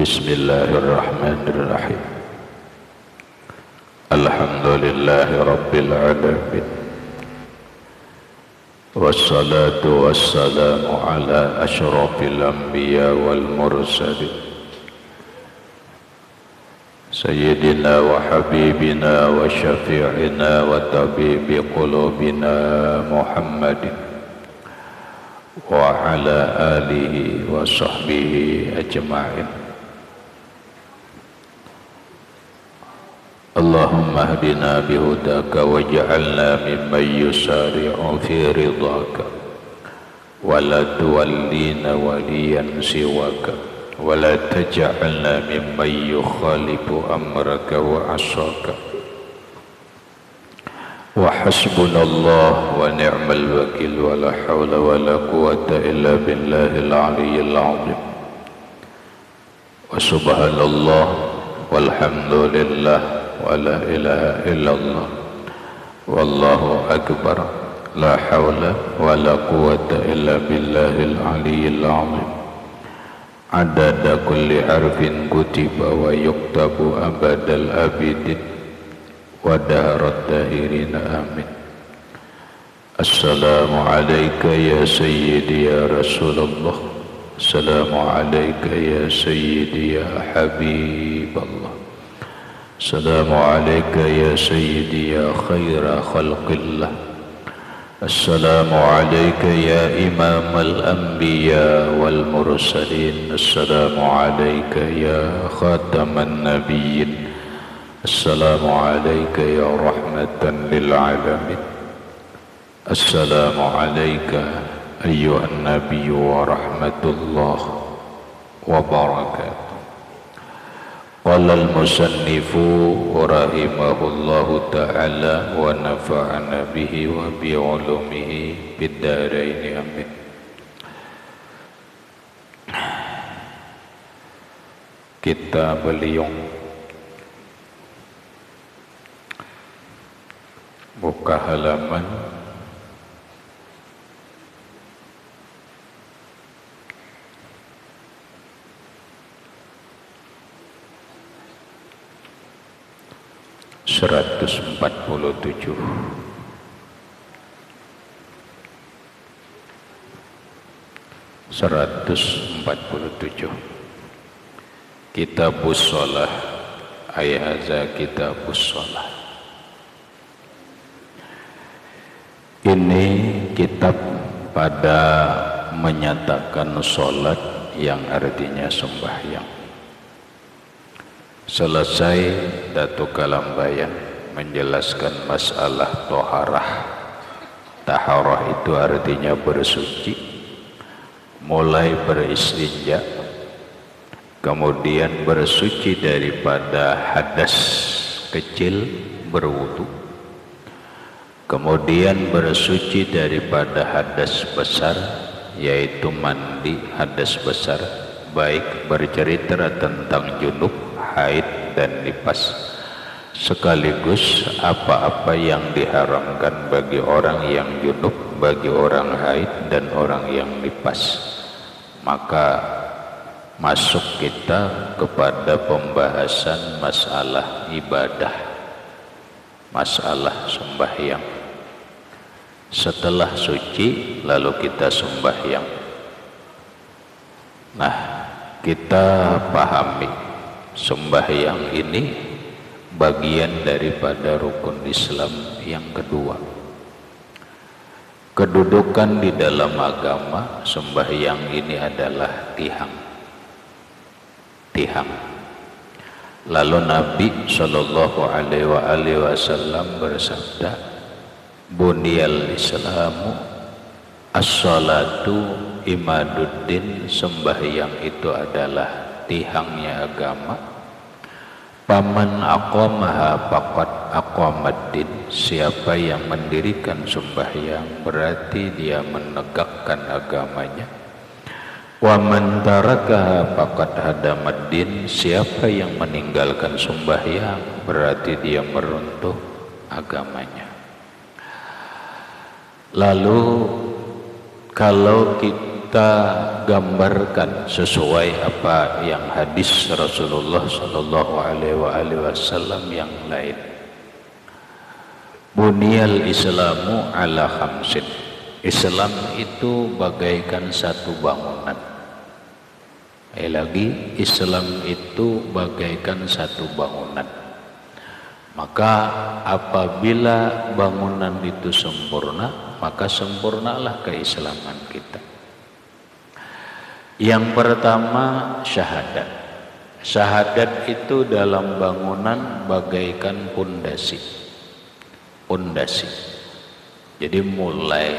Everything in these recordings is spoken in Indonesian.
Bismillahirrahmanirrahim. Alhamdulillahi Rabbil Alamin. Wassalatu wassalamu ala ashrafil anbiya wal mursalin Sayyidina wa habibina wa syafi'ina wa tabibi qulubina Muhammadin wa ala alihi wa sahbihi ajma'in. Allahumma hdina bihudaka waj'alna mimman yusari'u fi ridhaka wa la tuwallina waliyan siwaka wa la taj'alna mimman yukhalifu amraka wa asaka. Wa hasbunallah wa ni'mal wakil wa la hawla wa la quwwata illa billahil aliyyil azim. Wa subhanallah walhamdulillah wa la ilaha illallah wallahu akbar la hawla wa la quwwata illa billahil aliyyil azim. Adada kulli harfin kutiba wa yuktabu abadal abidin wa daharat dahirina amin. Assalamu alayka ya sayyidi ya Rasulullah. Assalamu alayka ya sayyidi ya Habiballah. Assalamu alayka ya sayyidi ya khaira khalqillah. Assalamu alayka ya imam al-anbiya wal mursalin. Assalamu alayka ya khataman nabiyyin. Assalamu alayka ya rahmatan lil alamin. Assalamu alayka ayyuhan nabiyyu wa rahmatullah wa barakatuh. Qala al-musannifu rahimahullahu ta'ala wa nafa'ana bihi wa bi'ulumihi bid-daraini amin. Kita beliung buka halaman 147. Kitabus Shalah ay haza kitabus shalah. Ini kitab pada menyatakan sholat yang artinya sembahyang. Selesai Datuk Kalambayan menjelaskan masalah toharah. Taharah itu artinya bersuci, mulai beristinja, kemudian bersuci daripada hadas kecil berwudu, kemudian bersuci daripada hadas besar yaitu mandi hadas besar, baik bercerita tentang junub, haid dan nifas, sekaligus apa-apa yang diharamkan bagi orang yang junub, bagi orang haid dan orang yang nifas. Maka masuk kita kepada pembahasan masalah ibadah, masalah sembahyang. Setelah suci lalu kita sembahyang. Nah, kita pahami sembahyang ini bagian daripada rukun Islam yang kedua. Kedudukan di dalam agama sembahyang ini adalah tihang. Lalu Nabi SAW bersabda, Bunyal Islamu as-salatu imaduddin. Sembahyang itu adalah tihangnya agama. Paman aqamaha faqad aqamaddin. Siapa yang mendirikan sembahyang berarti dia menegakkan agamanya. Wa man tarakaha faqad hadamaddin. Siapa yang meninggalkan sembahyang berarti dia meruntuh agamanya. Lalu kalau kita gambarkan sesuai apa yang hadis Rasulullah Sallallahu Alaihi Wasallam yang lain. Bunyal Islamu ala khamsin. Islam itu bagaikan satu bangunan. Lagi Islam itu bagaikan satu bangunan. Maka apabila bangunan itu sempurna, maka sempurnalah keislaman kita. Yang pertama syahadat. Syahadat itu dalam bangunan bagaikan pondasi. Pondasi. Jadi mulai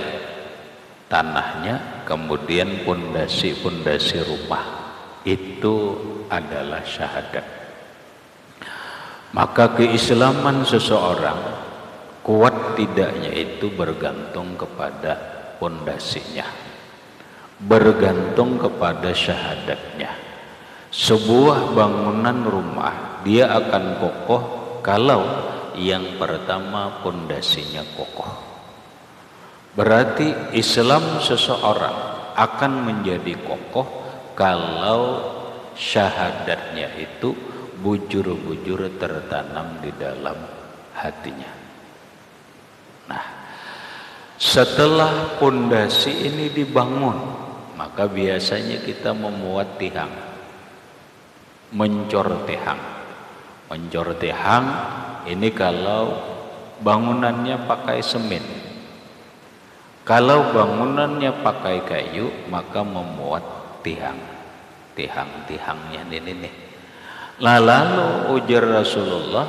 tanahnya, kemudian pondasi rumah. Itu adalah syahadat. Maka keislaman seseorang kuat tidaknya itu bergantung kepada pondasinya, bergantung kepada syahadatnya. Sebuah bangunan rumah dia akan kokoh kalau yang pertama pondasinya kokoh. Berarti Islam seseorang akan menjadi kokoh kalau syahadatnya itu bujur-bujur tertanam di dalam hatinya. Nah, setelah pondasi ini dibangun, maka biasanya kita memuat tiang, mencor tiang. Mencor tiang ini kalau bangunannya pakai semen. Kalau bangunannya pakai kayu, maka memuat tiang. Tiang-tiangnya ini nih. Lalu ujar Rasulullah,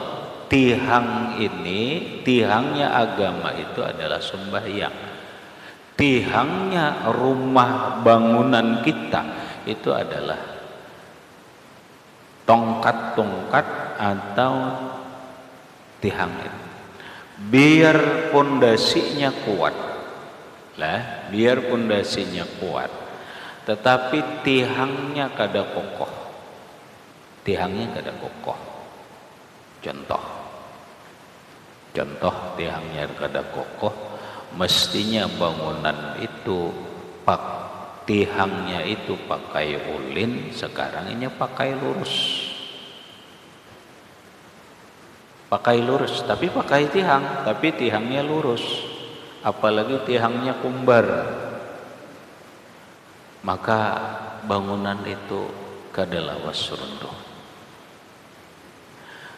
tiangnya agama itu adalah sembahyang. Tiangnya rumah bangunan kita itu adalah tongkat-tongkat atau tiang itu. Biar pondasinya kuat. Biar pondasinya kuat. Tetapi tiangnya kada kokoh. Tiangnya kada kokoh. Contoh tiangnya kada kokoh, mestinya bangunan itu tiangnya itu pakai ulin, sekarang ini pakai lurus. Pakai lurus, tapi pakai tiang, tapi tiangnya lurus. Apalagi tiangnya kumbar. Maka bangunan itu kada lawas runtuh.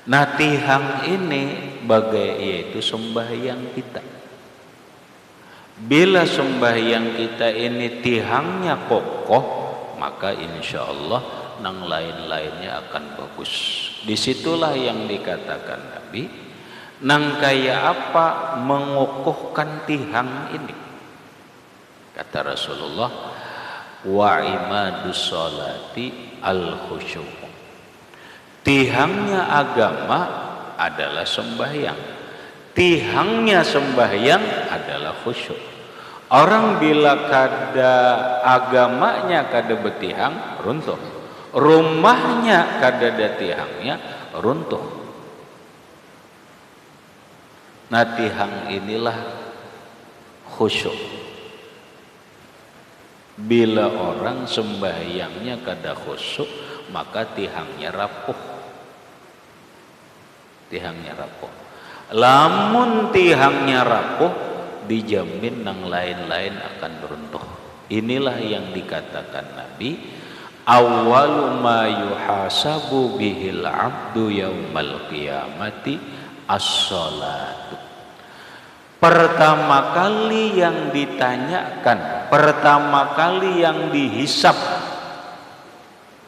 Nah, tiang ini yaitu sembahyang kita. Bila sembahyang kita ini tiangnya kokoh, maka insya Allah nang lain-lainnya akan bagus. Disitulah yang dikatakan Nabi, nang kaya apa mengokohkan tiang ini. Kata Rasulullah, wa imadus sholati al-khusyuk. Tiangnya agama adalah sembahyang. Tiangnya sembahyang adalah khusyuk. Orang bila kada agamanya kada betihang, runtuh. Rumahnya kada ada tiangnya, runtuh. Nah, tiang inilah khusyuk. Bila orang sembahyangnya kada khusyuk, maka tiangnya rapuh. Tiangnya rapuh. Lamun tiangnya rapuh, dijamin nang lain-lain akan runtuh. Inilah yang dikatakan Nabi, awwalu ma yuhasabu bihil abdu yaumal qiyamati as-sholatu. Pertama kali yang ditanyakan, pertama kali yang dihisab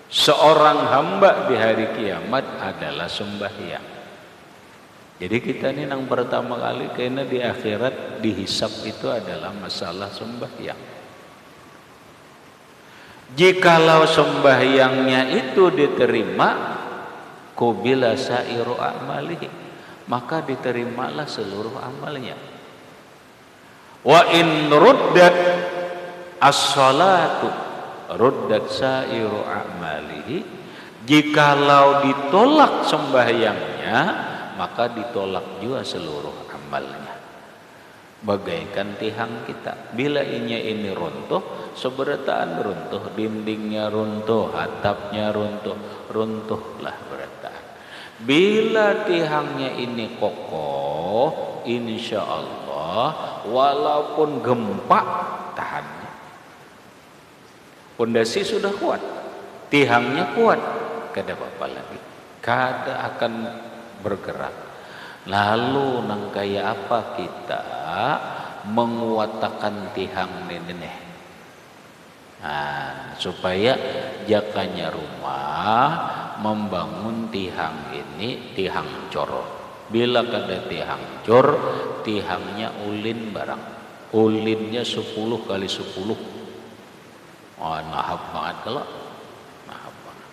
seorang hamba di hari kiamat adalah sembahyang. Jadi kita ini yang pertama kali karena di akhirat dihisab itu adalah masalah sembahyang. Jikalau sembahyangnya itu diterima, qubila sairu a'malihi, maka diterimalah seluruh amalnya. Wa in ruddat as-salatu ruddat sairu a'malihi, jikalau ditolak sembahyangnya, maka ditolak juga seluruh amalnya. bagaikan tihang kita. Bila ini runtuh, seberataan runtuh, dindingnya runtuh, atapnya runtuh, runtuhlah berataan. Bila tihangnya ini kokoh, insya Allah walaupun gempa tahan. Pondasi sudah kuat, tihangnya kuat, kada apa-apa lagi, kada akan bergerak. Lalu nang kaya apa kita menguatakan tihang ini, supaya jakanya rumah membangun tihang ini tihang cor. Bila kada tihang cor, tihangnya ulin barang, ulinnya 10 kali 10. Nahap banget kalau nahap banget.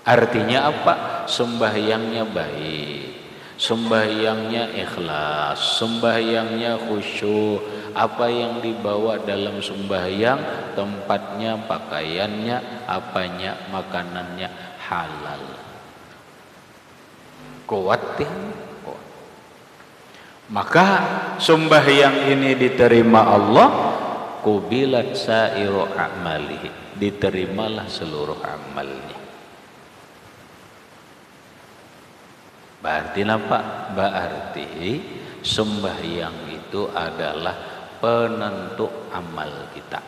Artinya apa? Sembahyangnya baik, sembahyangnya ikhlas, sembahyangnya khusyuk. Apa yang dibawa dalam sembahyang, tempatnya, pakaiannya, apanya, makanannya halal. Kuat ya, kuat. Maka sembahyang ini diterima Allah, kubilat sairu amalihi, diterimalah seluruh amalnya. Berarti apa? Berarti sembahyang itu adalah penentu amal kita.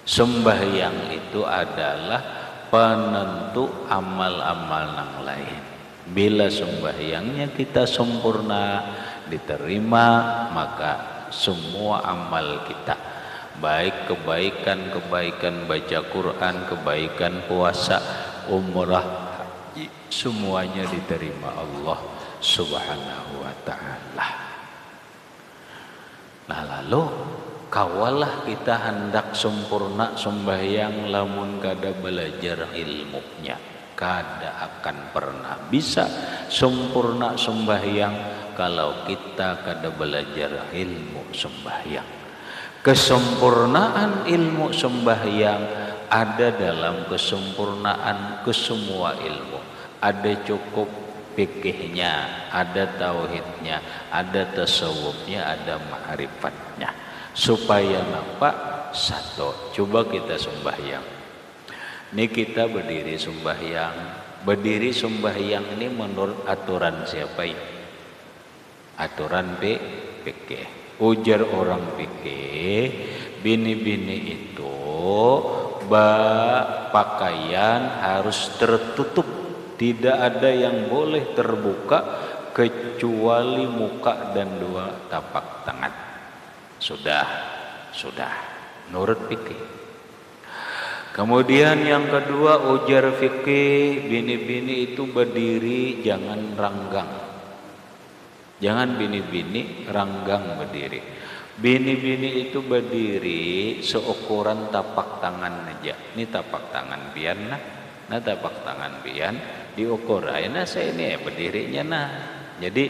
Sembahyang itu adalah penentu amal-amal yang lain. Bila sembahyangnya kita sempurna, diterima, maka semua amal kita, baik kebaikan baca Quran, kebaikan puasa, umrah, haji, semuanya diterima Allah Subhanahu wa ta'ala. Nah lalu kawalah kita hendak sempurna sembahyang lamun kada belajar ilmunya, kada akan pernah bisa sempurna sembahyang kalau kita kada belajar ilmu sembahyang. Kesempurnaan ilmu sembahyang ada dalam kesempurnaan kesemua ilmu. Ada cukup fikihnya, ada tauhidnya, ada tasawufnya, ada ma'rifatnya. Supaya nampak satu. Coba kita sembahyang. Ini kita berdiri sembahyang. Berdiri sembahyang ini menurut aturan siapa ya? Aturan fikih. Ujar orang fikih, bini-bini itu pakaian harus tertutup, tidak ada yang boleh terbuka kecuali muka dan 2 tapak tangan. Sudah menurut fikih. Kemudian yang kedua, ujar fikih, bini-bini itu berdiri jangan ranggang. Jangan bini-bini ranggang berdiri. Bini-bini itu berdiri seukuran tapak tangan aja. Ini tapak tangan bian nah. Nah tapak tangan bian diukur. Nah saya ini berdirinya nah. Jadi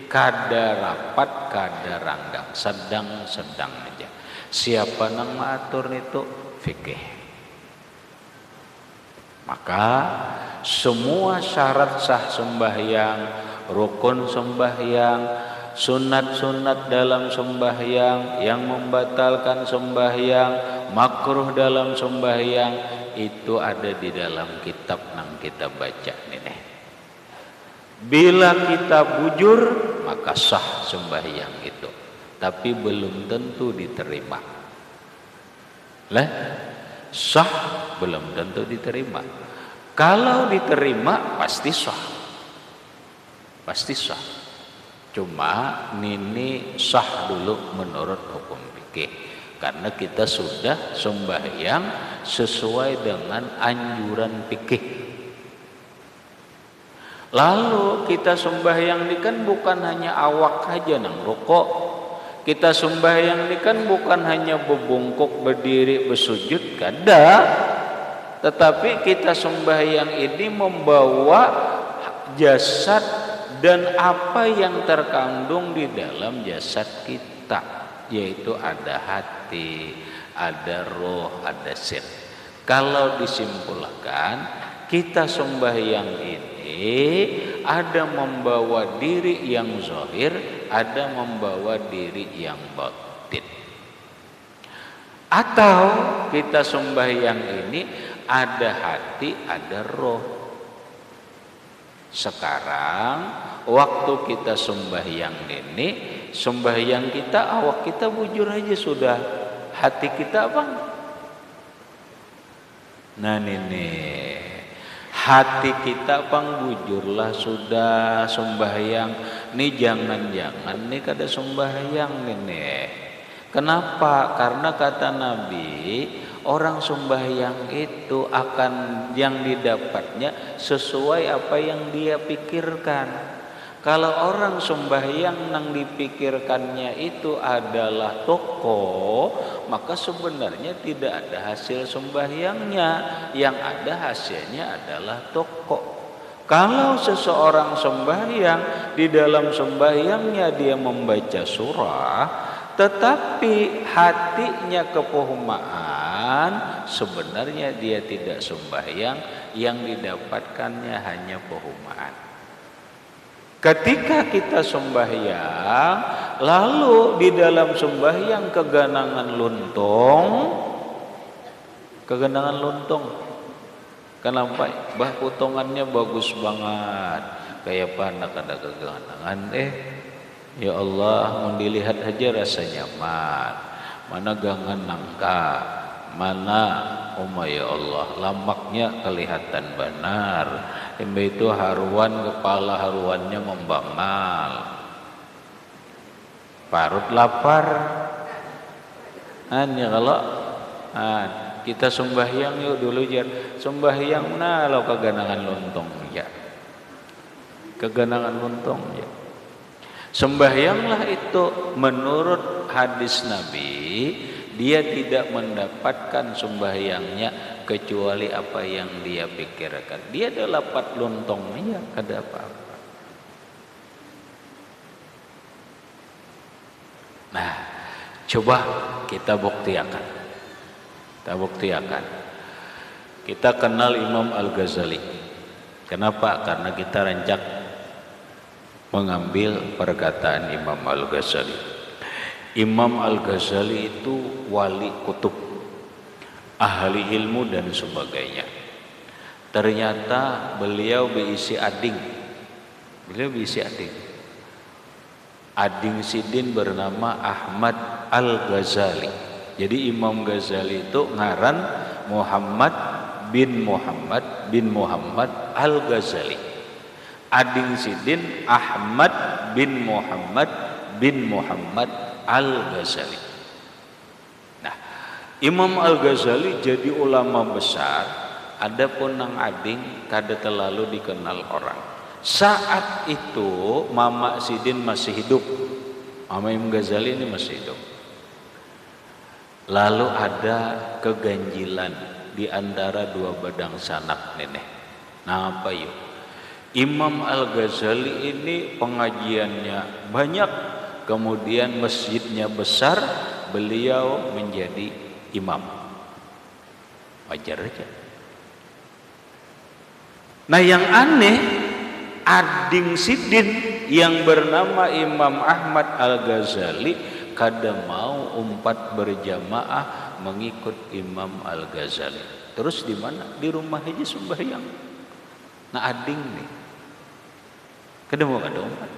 kada rapat, kada ranggang, sedang aja. Siapa nang mengatur itu? Fikih. Maka semua syarat sah sembahyang, rukun sembahyang, sunat-sunat dalam sembahyang, yang membatalkan sembahyang, makruh dalam sembahyang, itu ada di dalam kitab yang kita baca ini. Bila kita bujur, maka sah sembahyang itu, tapi belum tentu diterima. Sah belum tentu diterima. Kalau diterima pasti sah. Pasti sah. Cuma ini sah dulu menurut hukum fikih, karena kita sudah sembahyang sesuai dengan anjuran fikih. Lalu kita sembahyang ini kan bukan hanya awak saja nang rukuk. Kita sembahyang ini kan bukan hanya berbungkuk, berdiri, bersujud, kada. Tetapi kita sembahyang ini membawa jasad dan apa yang terkandung di dalam jasad kita, yaitu ada hati, ada roh, ada sir. Kalau disimpulkan, kita sembahyang ini ada membawa diri yang zahir, ada membawa diri yang batin. Atau kita sembahyang ini ada hati, ada roh. Sekarang waktu kita sembahyang ini, sembahyang kita awak kita bujur aja sudah, hati kita apa? Nah ini hati kita pangbujurlah sudah sembahyang. Nih jangan-jangan nih kada sembahyang nih. Kenapa? Karena kata Nabi, orang sembahyang itu akan yang didapatnya sesuai apa yang dia pikirkan. Kalau orang sembahyang yang dipikirkannya itu adalah toko, maka sebenarnya tidak ada hasil sembahyangnya. Yang ada hasilnya adalah toko. Kalau seseorang sembahyang, di dalam sembahyangnya dia membaca surah, tetapi hatinya kepohumaan, sebenarnya dia tidak sembahyang, yang didapatkannya hanya pohumaan. Ketika kita sembahyang, lalu di dalam sembahyang keganangan luntong, kenapa? Bah potongannya bagus banget, kayak panak ada keganangan. Ya Allah, mau dilihat aja rasa nyaman. Mana gangan nangka, mana ya Allah, lamaknya kelihatan benar. Itu haruan, kepala haruannya membangal. Parut lapar. Ya kalau kita sembahyang yuk dulu jar. Sembahyang lo keganangan lontong ya. Keganangan lontong ya. Sembahyanglah itu menurut hadis Nabi, dia tidak mendapatkan sembahyangnya kecuali apa yang dia pikirkan. Dia ada lapat lontongnya, kada apa-apa. Nah, coba kita buktikan. Kita kenal Imam Al-Ghazali. Kenapa? Karena kita rancak mengambil perkataan Imam Al-Ghazali. Imam Al-Ghazali itu wali kutub, ahli ilmu dan sebagainya. Ternyata beliau berisi ading. Ading sidin bernama Ahmad Al-Ghazali. Jadi Imam Ghazali itu ngaran Muhammad bin Muhammad Al-Ghazali. Ading sidin Ahmad bin Muhammad Al-Ghazali. Nah, Imam Al-Ghazali jadi ulama besar, adapun nang ading kada terlalu dikenal orang. Saat itu Mama Sidin masih hidup. Mama Imam Ghazali ini masih hidup. Lalu ada keganjilan di antara dua badang sanak nenek. Nah, apa yuk? Imam Al-Ghazali ini pengajiannya banyak, kemudian masjidnya besar, beliau menjadi imam. Wajar aja. Nah, yang aneh, ading sidin yang bernama Imam Ahmad Al-Ghazali kada mau umpat berjamaah mengikut Imam Al-Ghazali. Terus di mana? Di rumah aja sembahyang. Nah, ading nih kada mau ada umpat.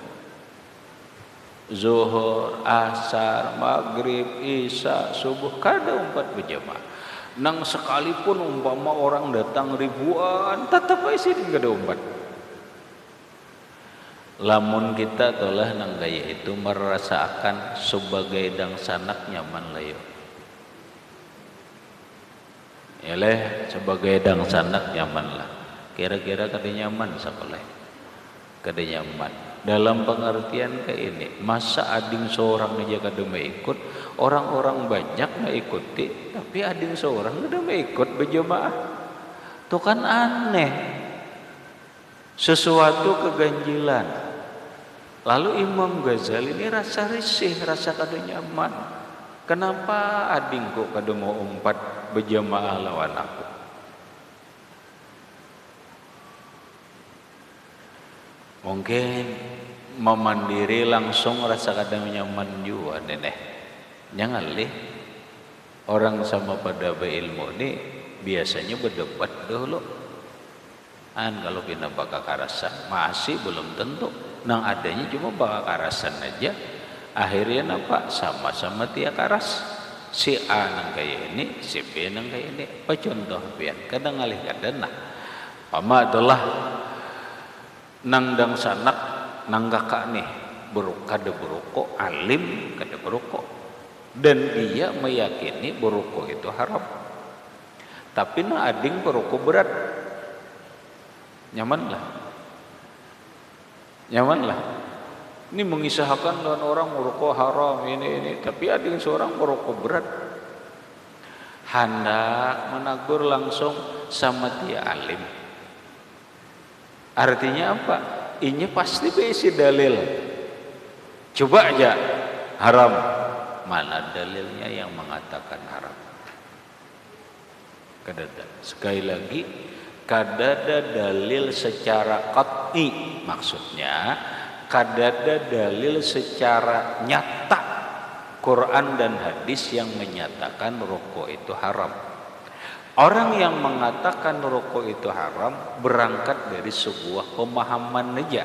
Zuhur, asar, maghrib, isya, subuh kada umpat berjamaah. Nang sekalipun umpama orang datang ribuan, tetap aja sidin kada umpat. Lamun kita tolah nang gaya itu merasakan sebagai dang sanak nyaman layo. Yalah, sebagai dang sanak nyaman lah. Kira-kira kada nyaman sekolah. Kada nyaman. Dalam pengertian kayak ini, masa ading seorang aja kada mau ikut, orang-orang banyak mau ikuti, tapi ading seorang kada mau ikut berjamaah. Itu kan aneh. Sesuatu keganjilan. Lalu Imam Ghazali ini rasa risih, rasa kada nyaman. Kenapa ading kok kada mau umpat berjamaah lawan aku? Mungkin memandiri langsung rasa kadang nyaman juga nenek. Jangan lih orang sama pada berilmu ini biasanya berdebat dulu. Kalau kena baka karasan masih belum tentu. Nang adanya cuma baka karasan aja. Akhirnya nampak sama-sama tiak karas. Si A nang kayak ini, si B nang kayak ini. Apa contoh pian? Kadang alih kadang nah. Pama adalah nang dang sanak nang kakak nih kada berukok alim kada berukok dan dia meyakini berukok itu haram. Tapi na ading berukok berat. Nyamanlah. Ini mengisahkan dengan orang merokok haram ini, tapi ada yang seorang merokok berat. Hendak menegur langsung sama dia alim. Artinya apa? Ini pasti berisi dalil. Coba aja haram. Mana dalilnya yang mengatakan haram? Kadada. Sekali lagi, kadada dalil secara qat'i, maksudnya kadada dalil secara nyata Quran dan hadis yang menyatakan rokok itu haram. Orang yang mengatakan rokok itu haram berangkat dari sebuah pemahaman aja,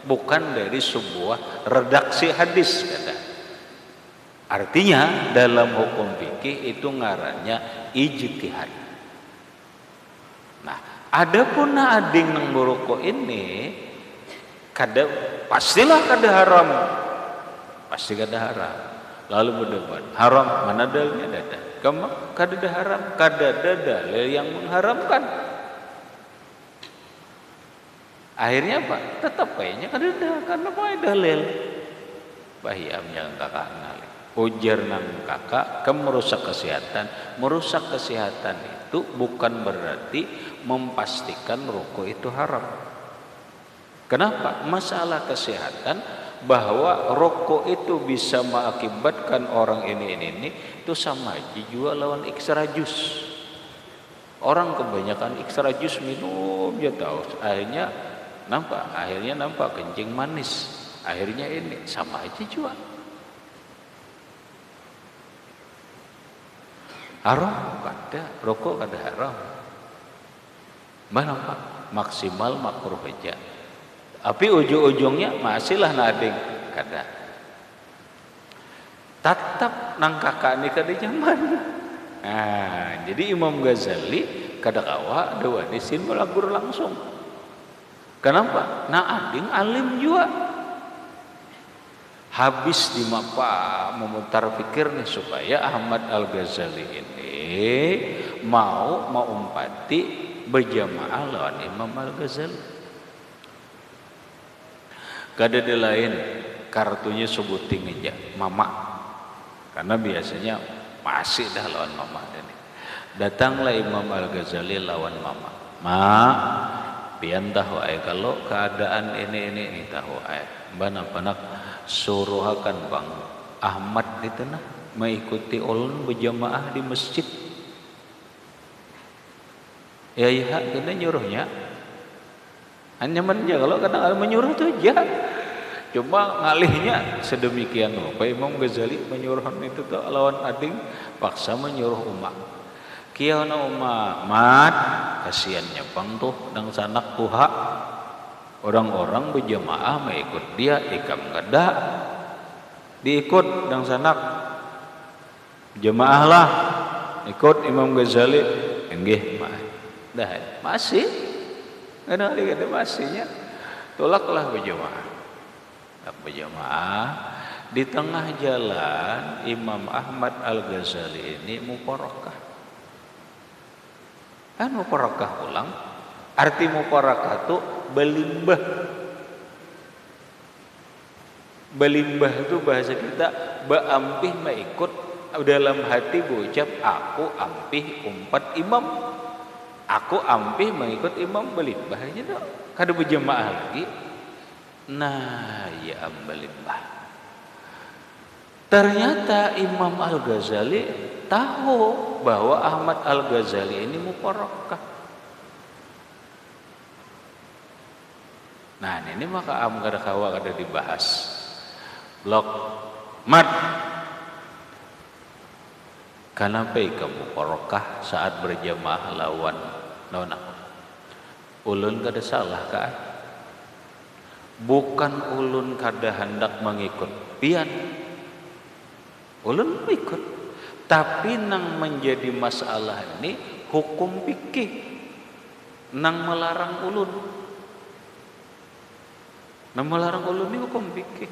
bukan dari sebuah redaksi hadis kata. Artinya dalam hukum fikih itu ngarannya ijtihad. Nah, adapun ading nang merokok ini pastilah kada haram. Pasti kada haram. Lalu berdebat, haram mana dalilnya dada? Kamu kada ada haram, kada ada dalil yang mengharamkan. Akhirnya apa? Tetap kayaknya kada ada karena apa dalil. Bahiyam yang kakak ngali. Ujar nang kakak, kamu merusak kesehatan. Merusak kesehatan itu bukan berarti memastikan rokok itu haram. Kenapa? Masalah kesehatan bahwa rokok itu bisa mengakibatkan orang ini itu sama aja juga lawan ekstra jus. Orang kebanyakan ekstra jus minum dia tahu akhirnya nampak kencing manis. Akhirnya ini sama aja juga. Haram kada, rokok kada haram. Mana Pak? Maksimal makruh aja. Tapi ujung-ujungnya masihlah nading kada. Tetap nang kakak ni kada nyaman. Nah, jadi Imam Ghazali kada kawa ada wadisin melagur langsung. Kenapa? Nah ading alim juga. Habis di mapa memutar pikir nih supaya Ahmad Al-Ghazali ini mau umpati berjamaah lawan Imam Al-Ghazali. Kada ada lain kartunya sebuting aja mama, karena biasanya masih dah lawan mama ini. Datanglah Imam Al-Ghazali lawan mama. Pian tahu ay kalau keadaan ini tahu ay. Banak suruhakan bang Ahmad di tanah mengikuti ulun berjamaah di masjid. Ya kena nyuruhnya. Nyamannya kalau kadang menyuruh itu aja. Cuma ngalihnya sedemikian rupa Imam Ghazali menyuruh itu tuh lawan ading paksa menyuruh umat. Kiana umat mat kasihannya bang tuh dang sanak tuha. Orang-orang berjamaah mengikut dia ikam kada diikut dang sanak jamaahlah ikut Imam Ghazali enggih dah masih ada masihnya tolaklah berjamaah. Di tengah jalan Imam Ahmad Al-Ghazali ini muparakah. Kan muparakah ulang. Arti muparakah itu belimbah. Belimbah itu bahasa kita baampih mengikut dalam hati berucap aku ampih umpat imam. Aku ampih mengikut imam belimbah aja dong. Kada berjamaah lagi. Nah, ya belimbah. Ternyata Imam Al-Ghazali tahu bahwa Ahmad Al-Ghazali ini muparakah. Nah ini maka am kada kawa kada dibahas. Blok mat. Kenapa kamu korokah saat berjamaah lawan aku? Ulun kada salah kah? Bukan ulun kada hendak mengikut pian. Ulun ikut. Tapi nang menjadi masalah ini hukum fikih nang melarang ulun. Nang melarang ulun ini hukum fikih.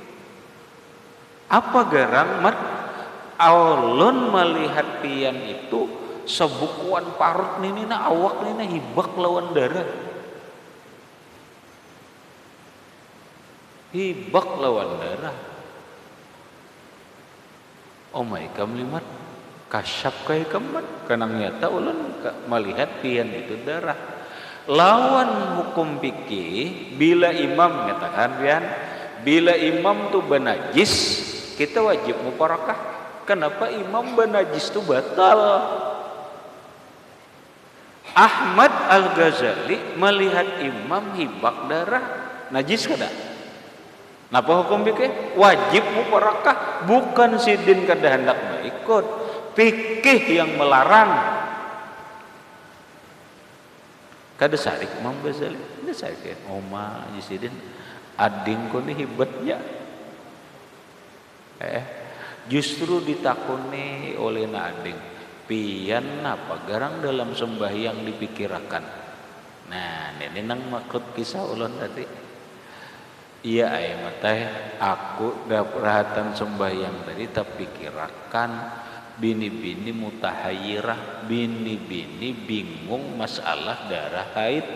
Apa garang mat? Ulun melihat pian itu sebukuan parut nini na awak nini hibak lawan darah. Hibak lawan darah. Oh my kamlimat kasyap kaya kaman kanang nyata ulun melihat pian itu darah. Lawan hukum fikih bila imam nyatakan pian, bila imam tu benajis kita wajib muparakah. Kenapa imam benajis itu batal? Ahmad Al-Ghazali melihat imam hibak darah najis kada? Napa hukum fikih? Wajib muparakah, bukan sidin kada hendak mengikut. Fikih yang melarang. Kada sarik Imam Ghazali, kada sarik. Oma sidin ading ko ni hibatnya. Justru ditakuni oleh nading pian apa garang dalam sembahyang dipikirkan. Nah ini nang maksud kisah ulun tadi. Iya ay matay aku perhatian sembahyang tadi tapi pikirkan bini-bini mutahayyirah, bini-bini bingung masalah darah haid.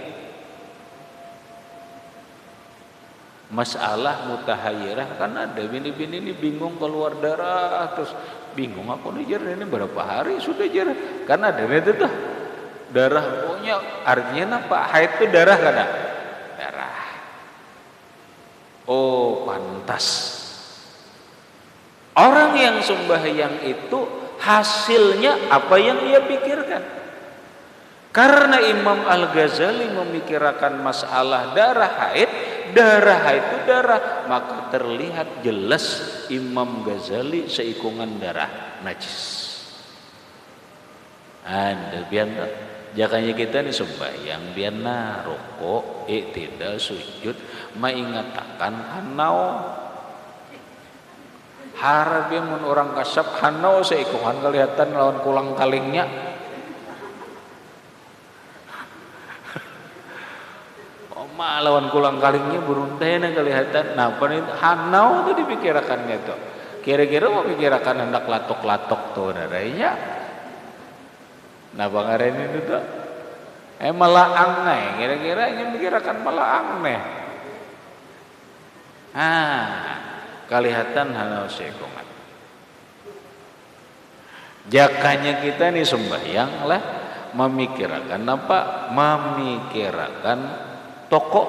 Masalah mutahayyirah kan ada bini-bini ini bingung keluar darah terus bingung aku nih jar ini berapa hari sudah jar kan ada itu tuh darah pokoknya artinya apa haid itu darah kan darah. Oh pantas orang yang sembahyang itu hasilnya apa yang ia pikirkan. Karena Imam Al-Ghazali memikirkan masalah darah haid itu darah, maka terlihat jelas Imam Ghazali seikungan darah najis. Anda biar jakanya kita ni sembahyang biar na rokok, tidak sujud, mengatakan hanau. Harap yang mun orang kasap hanau seikungan kelihatan lawan kulang kalingnya. Lawan kulang kalingnya beruntai na kelihatan. Nah, hanau itu dipikirkannya tuh. Kira-kira mau pikirkan hendak latok-latok tuh darahnya. Nah, bangaren itu tuh. Malaang nih. Kira-kira ini pikirkan malaang nih. Kelihatan hanau sekongan. Jakanya kita nih sembahyang lah memikirkan apa? Memikirkan toko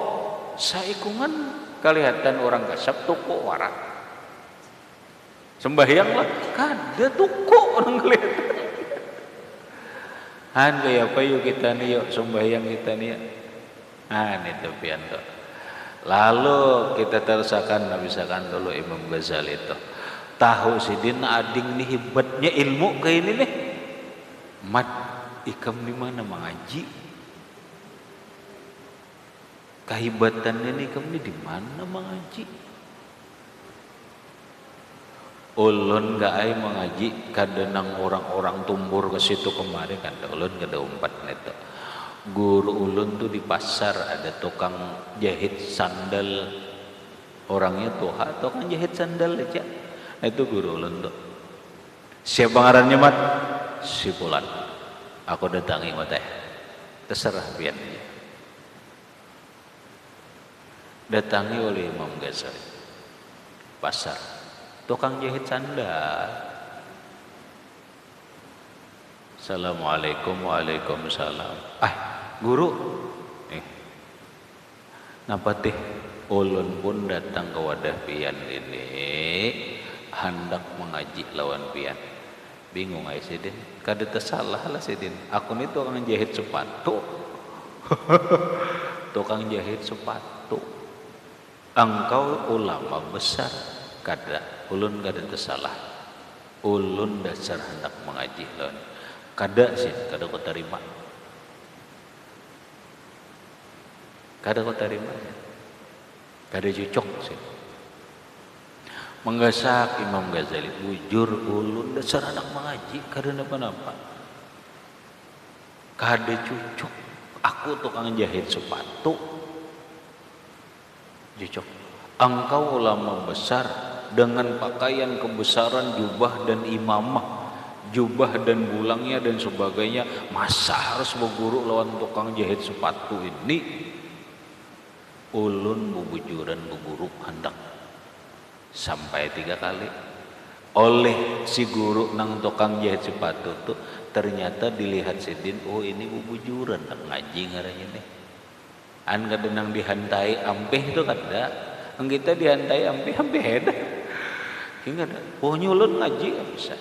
saikungan kelihatan orang kasap toko warak sembahyang lah kada toko orang kelihatan kaya apa yuk kita nih yuk sembahyang kita nih ini tuh pian tuh. Lalu kita terusakan nabisakan dulu Imam Ghazali itu tahu sidin ading nih hebatnya ilmu kayak ini nih mat ikam di mana mengaji kehebatannya nih kamu di mana mengaji? Ulun gak ay mengaji kadang orang-orang tumbur ke situ kemarin kan ulun kada umpat neto. Guru ulun tuh di pasar ada tukang jahit sandal orangnya tuha tukang jahit sandal aja. Itu guru ulun tuh. Siapa ngarannya mat? Si Pulan. Aku datangi matanya. Terserah pian aja. Datangi oleh Imam Ghazali pasar tukang jahit sandal. Assalamualaikum. Waalaikumsalam. Guru napa teh ulun pun datang ke wadah pian ini hendak mengaji lawan pian bingung ay sidin kada tersalah lah sidin aku ni tukang jahit sepatu tukang jahit sepatu engkau ulama besar, kada ulun kada tersalah, ulun dasar hendak mengaji lawan kada sih, kada kau terima, kada kau terima, kada cocok sih. Menggasak Imam Ghazali, bujur ulun dasar anak mengaji kada napa-napa, kada cocok. Aku tukang jahit sepatu, cocok. Engkau ulama besar dengan pakaian kebesaran jubah dan imamah, jubah dan bulangnya dan sebagainya, masa harus berguru lawan tukang jahit sepatu ini? Ulun bubujuran berguru hendak sampai 3 kali oleh si guru nang tukang jahit sepatu tuh, ternyata dilihat sidin, oh ini bubujuran nak ngaji ngaranya nih. An kada nang dihantai ampeh itu kada, ang kita dihantai ampeh heda. Ingat, oh nyulun ngaji bisa.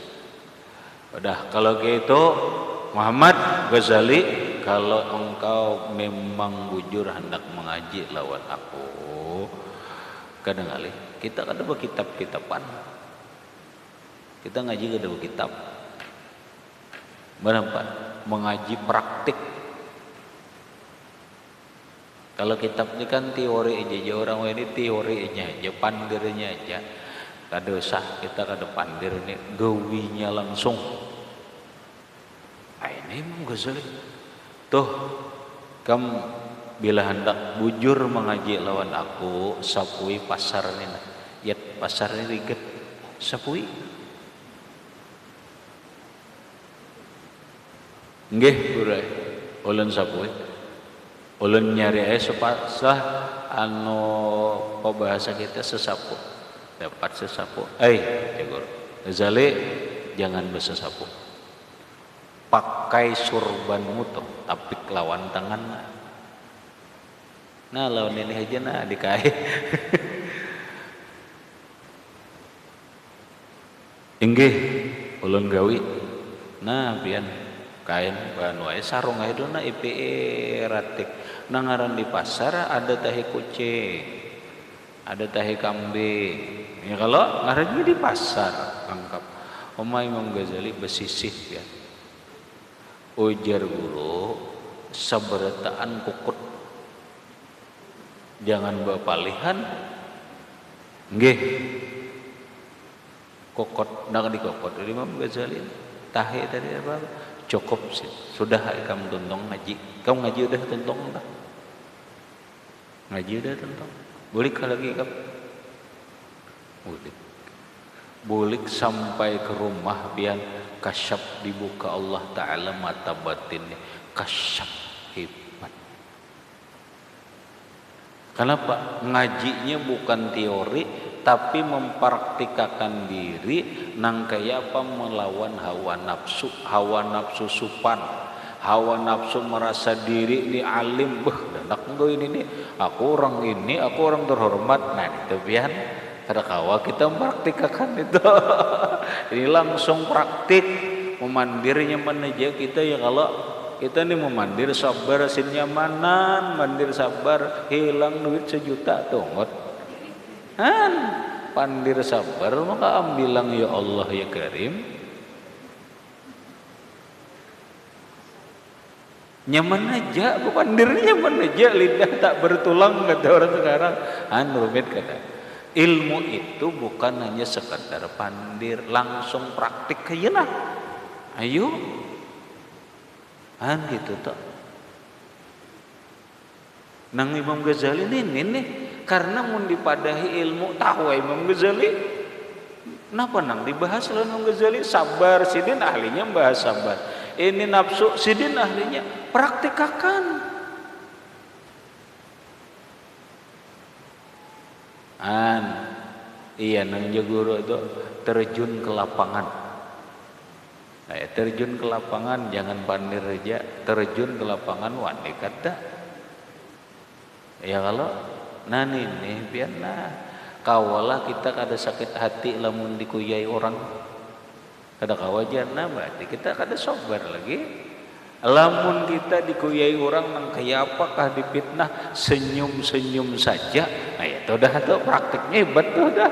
Udah kalau gitu Muhammad Ghazali, kalau engkau memang bujur hendak mengaji lawan aku, kadang kali kita kada berkitab-kitaban, kita ngaji kada berkitab, berapa mengaji praktik. Kalau kitab ini kan teori aja, orang ini teorinya aja, pandirnya aja, kada usah kita kada pandir ini, gawinya langsung. Ini Imam Ghazali tuh, kamu bila hendak bujur mengaji lawan aku, sapui pasar ni nak, yat pasar ni riget, sapui. Nggih, burai, ulun sapui, ulun nyari sepasah, bahasa kita sesapu, dapat sesapu. Jagur, Ghazali jangan bersesapu, pakai surbanmu tuh, tapi lawan tangan. Nah lawan ini aja nah dikait. Inggih ulun gawi. Nah pian kain bahan wae sarung ae dona IPE ratik. Nangaran di pasar ada tahe kucing, ada tahe kambing. Ya kalau ngarannya di pasar lengkap. Omah Imam Ghazali besisih ya. Ujar guru sabarataan kukut, jangan bapalihan. Nggih kokot nak dikokot Imam Ghazali tahe tadi apa cukup sih, sudah kamu tuntong ngaji, kamu ngaji udah tuntong dah, ngaji udah tuntong, boleh lagi kamu boleh sampai ke rumah biar kasyaf dibuka Allah Ta'ala mata batinnya, kasyaf hebat. Kenapa? Ngajinya bukan teori, tapi mempraktikkan diri nang kaya apa melawan hawa nafsu supan, hawa nafsu merasa diri ini alim, danak enggak ini nih, aku orang terhormat. Nah itu biar kada kawa kita mempraktikkan itu. Ini langsung praktik memandirnya meneja kita ya. Kalau kita nih memandir sabar sin nyamanan, mandir sabar hilang duit 1 juta tonggot. Pandir sabar maka ambilang ya Allah ya Karim. Nyaman aja, pandirnya nyaman aja, lidah tak bertulang kata orang sekarang. Rumit kata. Ilmu itu bukan hanya sekadar pandir, langsung praktik aja lah. Ayo. Gitu toh. Nang Imam Ghazali ini nih, karena mun dipadahi ilmu tahu Imam Ghazali. Kenapa nang dibahas lawan Imam Ghazali? Sabar, sidin ahlinya bahas sabar. Ini nafsu, sidin ahlinya praktikakan. Iya nang jaguru itu terjun ke lapangan. Terjun ke lapangan jangan pandir aja, terjun ke lapangan wani kata. Ya kalau nani nih biar nah kawalah kita kada sakit hati lamun dikuyai orang, kada kawajar nah berarti kita kada sabar lagi. Lamun kita dikuyai orang nang kayak apakah dipitnah senyum-senyum saja. Nah itu dah tuh praktiknya hebat tuh dah.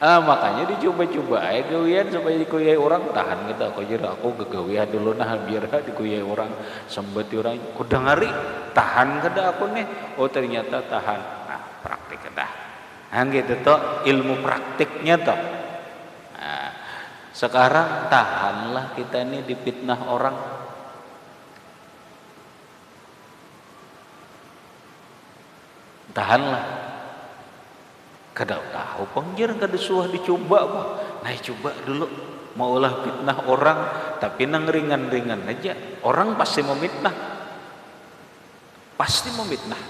Makanya dicoba-coba aja gawian supaya dikuyai orang tahan kita aku jera aku gegawian dulu nah biar dikuyai orang sembeti orang kudang hari tahan kada aku nih. Oh ternyata tahan. Nah praktik dah. Nah gitu toh ilmu praktiknya toh. Nah, sekarang tahanlah kita nih dipitnah orang. Tahanlah. Kada tahu pengjir kada suah dicoba apa. Nah coba dulu maulah fitnah orang tapi nang ringan-ringan aja. Orang pasti memitnah. Pasti memitnah.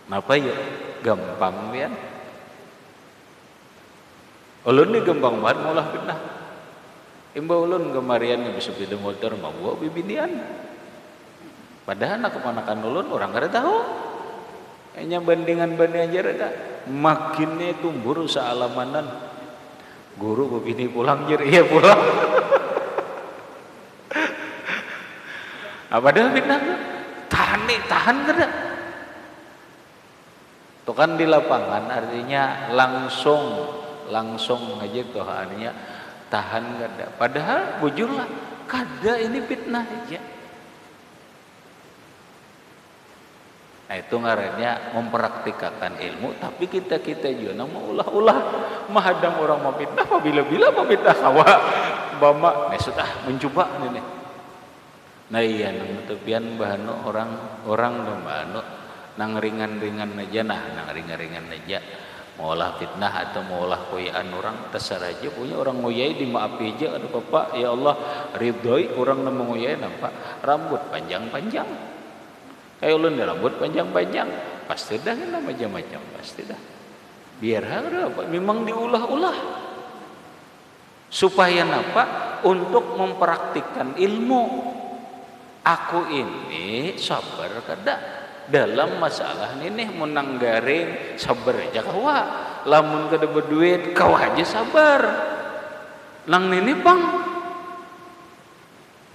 Napa ya? Gampang ya. Ulun ni gampang banget maulah fitnah. Imba ulun kemarian bisa sepeda motor mau bawa bibinian. Padahal nak kepanakan ulun orang kada tahu. Hanya bandingan-bandingan aja reda. Makinnya tumbur sealamanan. Guru begini pulang jer, iya pulang. Padahal fitnah tahan kada. Itu kan di lapangan artinya langsung aja tuh artinya tahan kada. Padahal bujurlah kada ini fitnah aja. Nah itu ngarannya mempraktikkan ilmu tapi kita juga mau ulah menghadang orang mau fitnah bila fitnah kawa bama nah sudah mencoba ini. Nah iya nang tepian bahano orang bahano nang ringan-ringan aja nang ringan-ringan aja maulah fitnah atau maulah koyaan orang terserah aja punya orang ngoyai dimaafi aja ada bapak ya Allah ridhoi orang nang ngoyai nampak rambut panjang-panjang. Kayak ulun rambut panjang-panjang, pasti dah kan macam-macam, pasti dah. Biar apa? Memang diulah-ulah. Supaya apa? Untuk mempraktikkan ilmu. Aku ini sabar kada dalam masalah ini menanggaring sabar aja kawa. Lamun kada berduit kawa aja sabar. Nang ini bang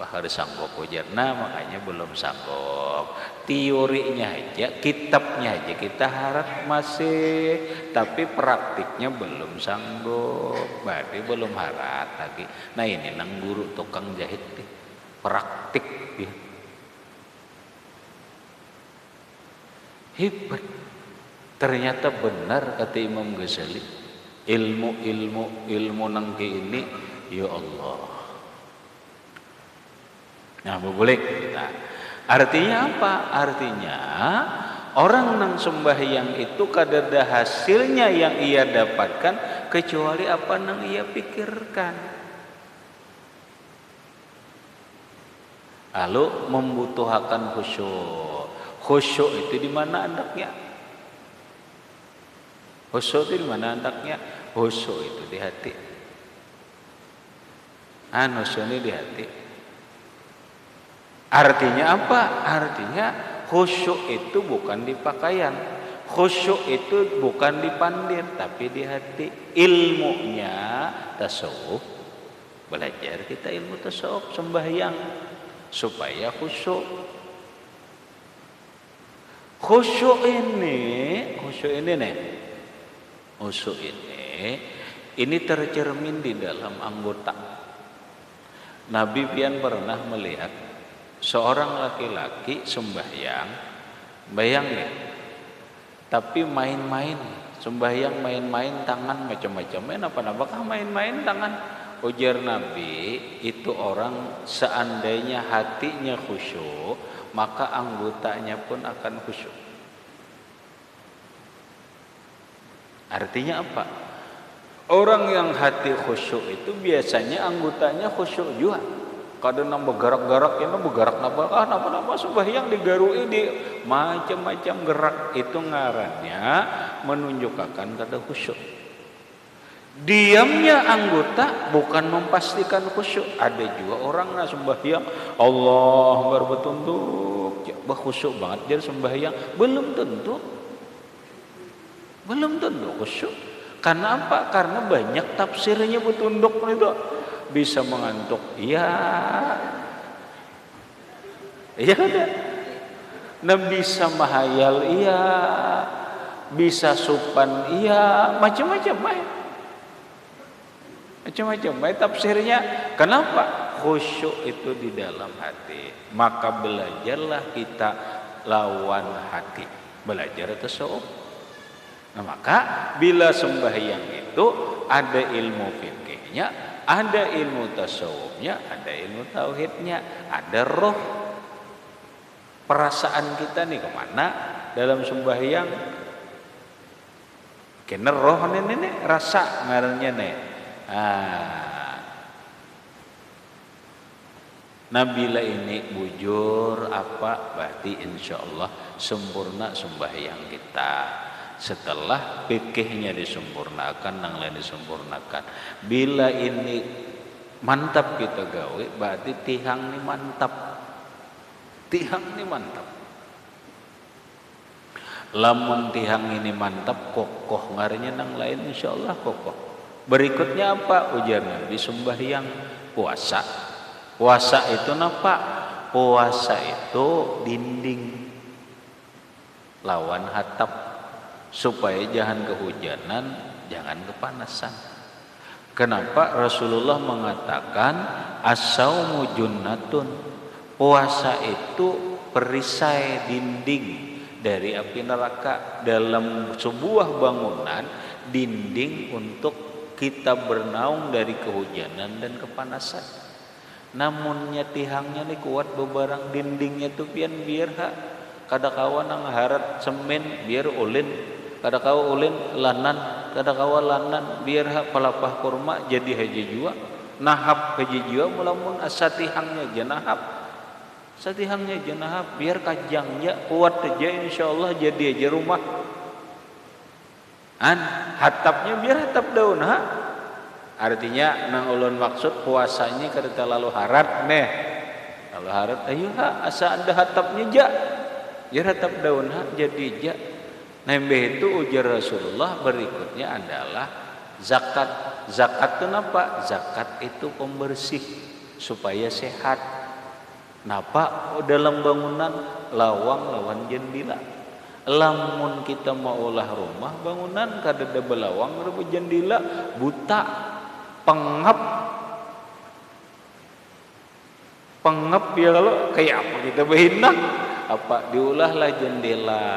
harus sanggup ujarna makanya belum sanggup teorinya aja kitabnya aja kita harap masih tapi praktiknya belum sanggup berarti belum harap lagi. Nah ini nang guru tukang jahit nih praktik dia hebat ternyata benar kata Imam Ghazali ilmu nang ke ini ya Allah. Nah boleh kita. Artinya apa? Artinya orang nang sembahyang itu kadada hasilnya yang ia dapatkan kecuali apa nang ia pikirkan. Lalu membutuhkan khusyuk. Khusyuk itu di mana andaknya? Khusyuk itu di mana andaknya? Khusyuk itu di hati. Khusyuk ini di hati. Artinya apa? Artinya khusyuk itu bukan di pakaian. Khusyuk itu bukan di pandir tapi di hati. Ilmunya tasawuf. Belajar kita ilmu tasawuf sembahyang supaya khusyuk. Khusyuk ini tercermin di dalam anggota. Nabi pian pernah melihat seorang laki-laki sembahyang, bayangin, tapi main-main, sembahyang main-main tangan macam-macam, apa-apakah main-main tangan? Ujar Nabi, itu orang seandainya hatinya khusyuk, maka anggotanya pun akan khusyuk. Artinya apa? Orang yang hati khusyuk itu biasanya anggotanya khusyuk juga. Kadang nang bergerak-gerak ini bergerak napa sembahyang digarui di macam-macam gerak itu ngarannya menunjukkan kada khusyuk. Diamnya anggota bukan memastikan khusyuk. Ada juga orang nak sembahyang Allah berbetunduk, khusyuk banget dia sembahyang, belum tentu khusyuk. Karena apa? Karena banyak tafsirnya betunduk itu. bisa mengantuk, iya. Iya kan? Nah bisa mahayal, iya. Bisa supan, iya. Macam-macam baik. Macam-macam baik tafsirnya. Kenapa? Khusyuk itu di dalam hati. Maka belajarlah kita lawan hati. Belajar tasawuf. Nah maka bila sembahyang itu ada ilmu fikihnya, ada ilmu tasawufnya, ada ilmu tauhidnya, ada roh. Perasaan kita nih kemana dalam sembahyang? Kena roh nih rasa ngarannya nih. Nah bila ini bujur apa berarti insya Allah sempurna sembahyang kita. Setelah fikihnya disempurnakan, nang lain disempurnakan. Bila ini mantap kita gawe, berarti tihang ini mantap. Tihang ini mantap. Lamun tihang ini mantap, kokoh ngarinya nang lain insya Allah kokoh. Berikutnya apa? Ujar Nabi sembahyang puasa. Puasa itu apa? Puasa itu dinding lawan hatap. Supaya jangan kehujanan, jangan kepanasan. Kenapa Rasulullah mengatakan as-saumu junnatun? Puasa itu perisai dinding dari api neraka. Dalam sebuah bangunan, dinding untuk kita bernaung dari kehujanan dan kepanasan. Namunnya tihangnya nih kuat bebarang dindingnya tuh pian biar kada kawan nang harat semen biar ulin. Kada kawa ulin lanan, kada kawa lanan biar palapah kurma jadi haji jua, nahap haji jua mulamun asatihangnya janahap, satihangnya janahap biar kajangnya kuat aja insyaallah jadi aja rumah. Hatapnya biar hatap daun artinya nang ulun maksud puasanya kada terlalu harat nih, kalau harat ayo asa ada hatapnya ja, biar hatap daun jadi ja. Nembeh itu ujar Rasulullah. Berikutnya adalah zakat. Zakat itu apa? Zakat itu pembersih supaya sehat. Napa dalam bangunan lawang lawan jendela. Lamun kita mau olah rumah bangunan kada ada belawang kada jendela buta pengap. Pengap ya kalau kayak apa kita behindah apa diulahlah jendela.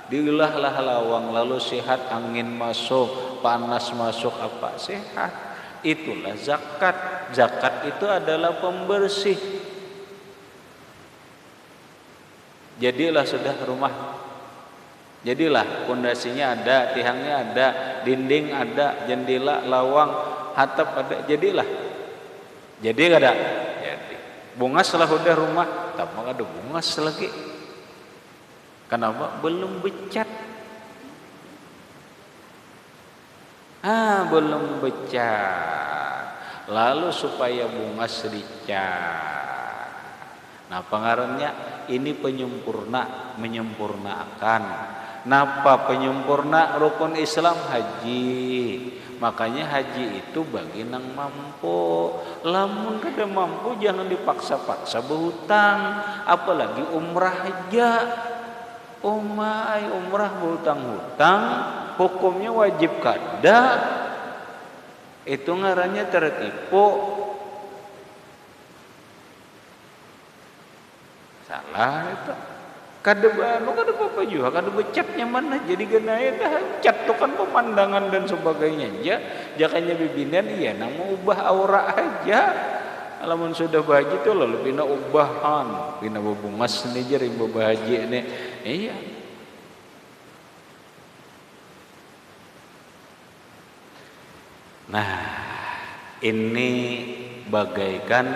Diulahlah lawang lalu sehat, angin masuk, panas masuk apa sehat. Itulah zakat. Zakat itu adalah pembersih. Jadilah sudah rumah. Jadilah pondasinya ada, tihangnya ada, dinding ada, jendela, lawang, hatap ada. Jadilah. Jadi kada? Jadi. Bungas lah udah rumah, tapi ada bungas lagi. Kenapa? Belum becat. Belum becat. Lalu supaya bungas dicat. Nah pengaruhnya ini penyempurna, menyempurnakan. Napa penyempurna rukun Islam? Haji. Makanya haji itu bagi nang mampu. Lamun kada mampu jangan dipaksa-paksa berhutang. Apalagi umrah aja. Umrah berhutang-hutang hukumnya wajib kada, itu ngarannya tertipu, salah itu. Kada apa juga, kada becatnya mana jadi genaya dah cat tu kan pemandangan dan sebagainya aja. Jakanya bibinan iya nang mau ubah aura aja. Alamun sudah bahaji tu lalu pina ubahan, pina bebungas ni jering bahaji ni. Iya. Nah, ini bagaikan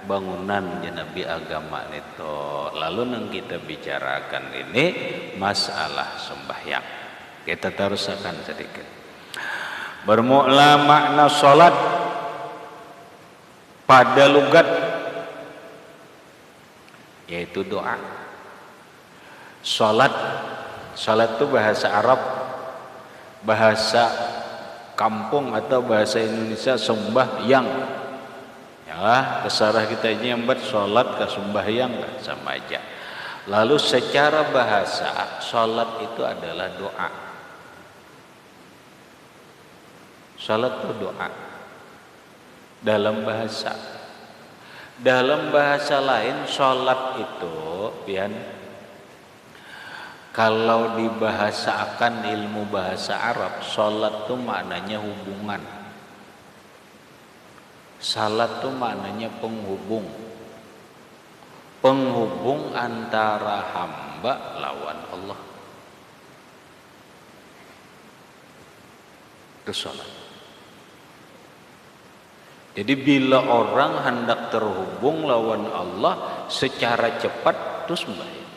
bangunan Nabi agama itu. Lalu nang kita bicarakan ini masalah sembahyang. Kita teruskan sedikit. Bermula makna salat pada lugat yaitu doa. Salat itu bahasa Arab, bahasa kampung atau bahasa Indonesia sembahyang. Ya, kesarah kita nyambat sholat ke sembahyang kan sama aja. Lalu secara bahasa sholat itu adalah doa. Sholat itu doa dalam bahasa. Dalam bahasa lain sholat itu pian, kalau dibahasakan ilmu bahasa Arab, sholat itu maknanya hubungan. Salat itu maknanya penghubung. Penghubung antara hamba lawan Allah. Itu sholat. Jadi bila orang hendak terhubung lawan Allah secara cepat, itu sembahyang.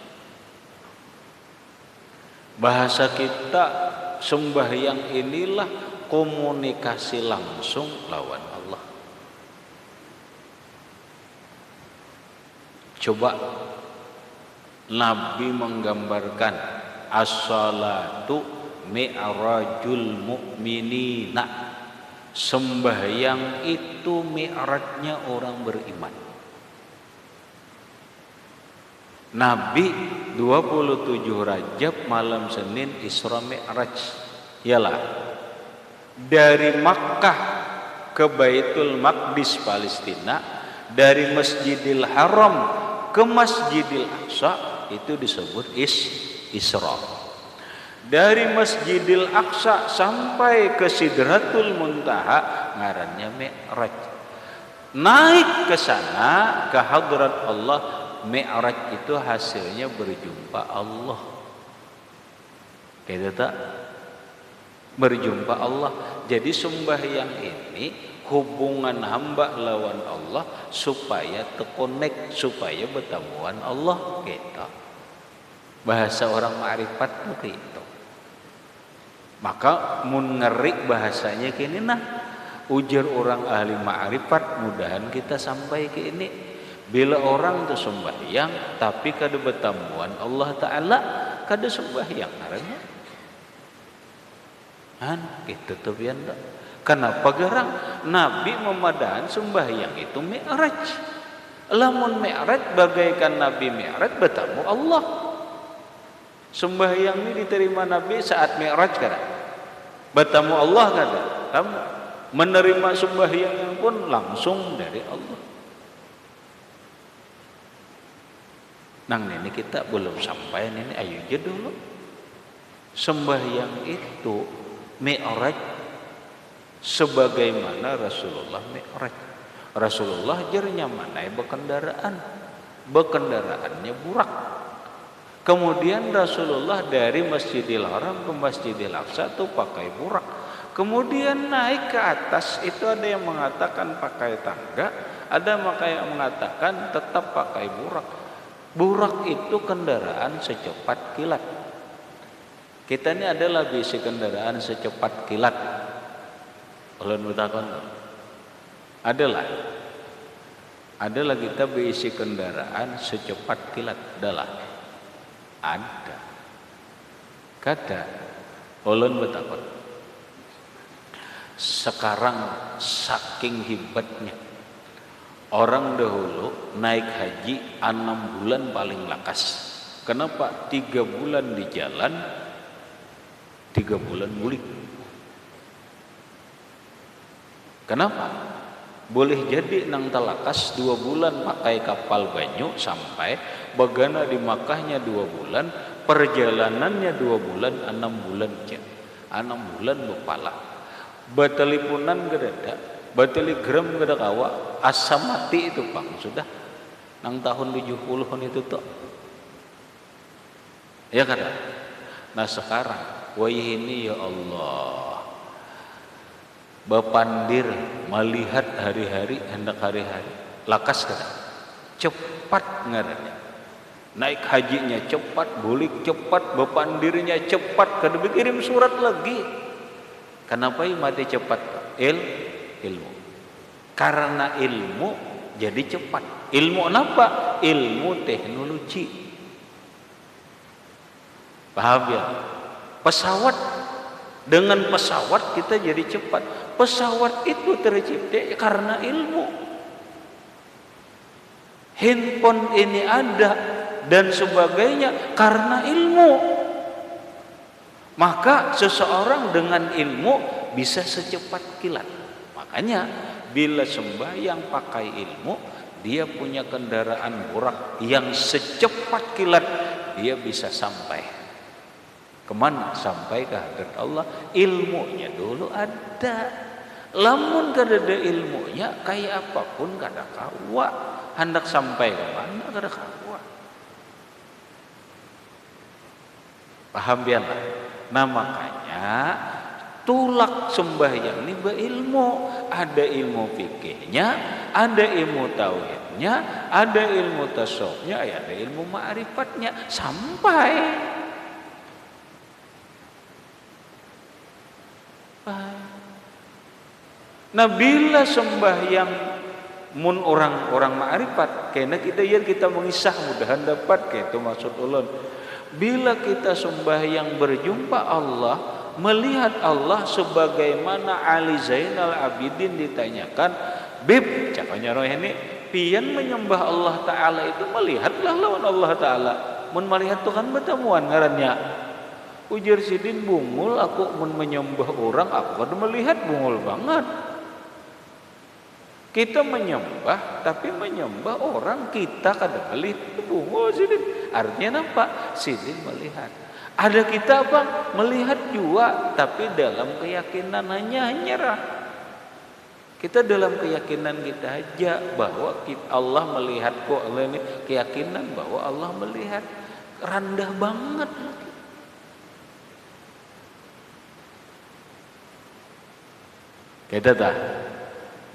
Bahasa kita sembahyang inilah komunikasi langsung lawan Allah. Coba Nabi menggambarkan as-salatu mi'rajul mu'minina. Sembahyang itu mi'rajnya orang beriman. Nabi 27 Rajab malam Senin Isra Mi'raj. Yalah, dari Makkah ke Baitul Maqdis Palestina, dari Masjidil Haram ke Masjidil Aqsa, itu disebut Isra. Dari Masjidil Aqsa sampai ke Sidratul Muntaha ngarannya Mi'raj. Naik ke sana ke hadrat Allah, Mi'raj itu hasilnya berjumpa Allah. Gitu tak? Berjumpa Allah. Jadi sembahyang ini hubungan hamba lawan Allah supaya terkonek, supaya bertemuan Allah. Gitu. Bahasa orang ma'rifat itu gitu. Maka mun ngerik bahasanya kini nah, ujar orang ahli ma'rifat, mudahan kita sampai ke ini. Bila orang itu sembahyang tapi kada bertemuan Allah Ta'ala, kada sembahyang karena kan itu tuh pian. Kenapa gerang Nabi memadahan sembahyang itu Mi'raj. Lamun Mi'raj bagaikan Nabi Mi'raj bertemu Allah. Sembahyang ini diterima Nabi saat Mi'raj kada? Bertemu Allah kada? Kamu menerima sembahyang yang pun langsung dari Allah. Nang ini kita belum sampai ini, ayo aja dulu. Sembahyang itu Mi'raj sebagaimana Rasulullah Mi'raj. Rasulullah jernya manai berkendaraan. Berkendaraannya burak. Kemudian Rasulullah dari Masjidil Haram ke Masjidil Aqsa itu pakai burak. Kemudian naik ke atas itu ada yang mengatakan pakai tangga, ada yang mengatakan tetap pakai burak. Burak itu kendaraan secepat kilat. Kita ini adalah bisi kendaraan secepat kilat. Ulun bertakon, adalah kita bisi kendaraan secepat kilat. Adalah. Ada. Kada. Ulun bertakon. Sekarang saking hebatnya orang dahulu naik haji 6 bulan paling lakas. Kenapa? 3 bulan di jalan, 3 bulan mulik. Kenapa? Boleh jadi nang talakas 2 bulan pakai kapal banyu sampai bagana di Makkahnya 2 bulan, perjalanannya 2 bulan, 6 bulan aja. 6 bulan bepala. Batelipunan gedada, batelegram geda kawa, asam mati itu Bang, sudah nang tahun 70-an itu tuh. Ya kada? Nah sekarang, wah ini ya Allah, bapandir melihat hari-hari, hendak hari-hari, lakas kada? Cepat ngarannya. Naik hajinya cepat, bulik cepat, bapandirnya cepat, kada dikirim surat lagi. Kenapa mati cepat? Ilmu. Karena ilmu jadi cepat. Ilmu apa? Ilmu teknologi. Paham ya? Pesawat, dengan pesawat kita jadi cepat. Pesawat itu tercipta karena ilmu. handphone ini ada dan sebagainya karena ilmu. Maka seseorang dengan ilmu bisa secepat kilat. Makanya bila sembahyang pakai ilmu, dia punya kendaraan burak yang secepat kilat dia bisa sampai. Kemana? Sampai ke hadirat Allah. Ilmunya dulu ada. Lamun kada ada ilmunya, kayak apapun kada kawa. Hendak sampai ke mana kada kawa. Paham biar lah. Nah makanya tulak sembahyang ini berilmu. Ada ilmu fikihnya, ada ilmu tauhidnya, ada ilmu tasawufnya, ada ilmu ma'rifatnya. Sampai. Nah bila sembahyang mun orang-orang ma'rifat, karena kita mengisah mudahan dapat kayak itu maksud ulun. Bila kita sembahyang berjumpa Allah, melihat Allah sebagaimana Ali Zainal Abidin ditanyakan, Bib, cakapnya roh ini, pian menyembah Allah Ta'ala itu melihatlah lawan Allah Ta'ala. Mun melihat Tuhan bertemuan ngarannya. Ujar sidin bungul, aku mun menyembah orang, aku kan melihat bungul banget. Kita menyembah, tapi menyembah orang kita kadang melihat bungul sidin. Artinya apa? Sidin melihat. Ada kita apa? Melihat juga, tapi dalam keyakinan hanya nyerah. Kita dalam keyakinan kita aja bahwa Allah melihat kok. Allah ini keyakinan bahwa Allah melihat. Rendah banget. Kita tak.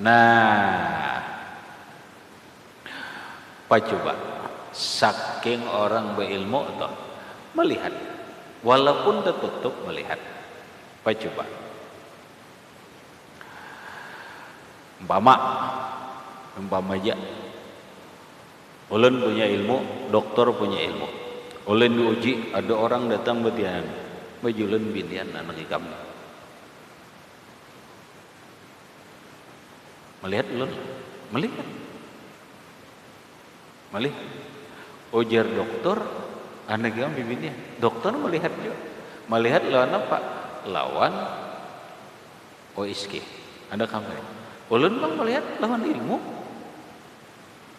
Nah, apa coba? Saking orang berilmu atau melihat, walaupun tertutup melihat. Apa coba? Umpama aja. Ulun punya ilmu, dokter punya ilmu. Ulun diuji, ada orang datang betian, bajulun bintian anak kami. Melihat ulun, melihat. Ujar dokter, anak kami bibitnya. Dokter melihat juga. Melihat lawan apa? Lawan OSK. Ada kamera. Ulun bang melihat lawan ilmu.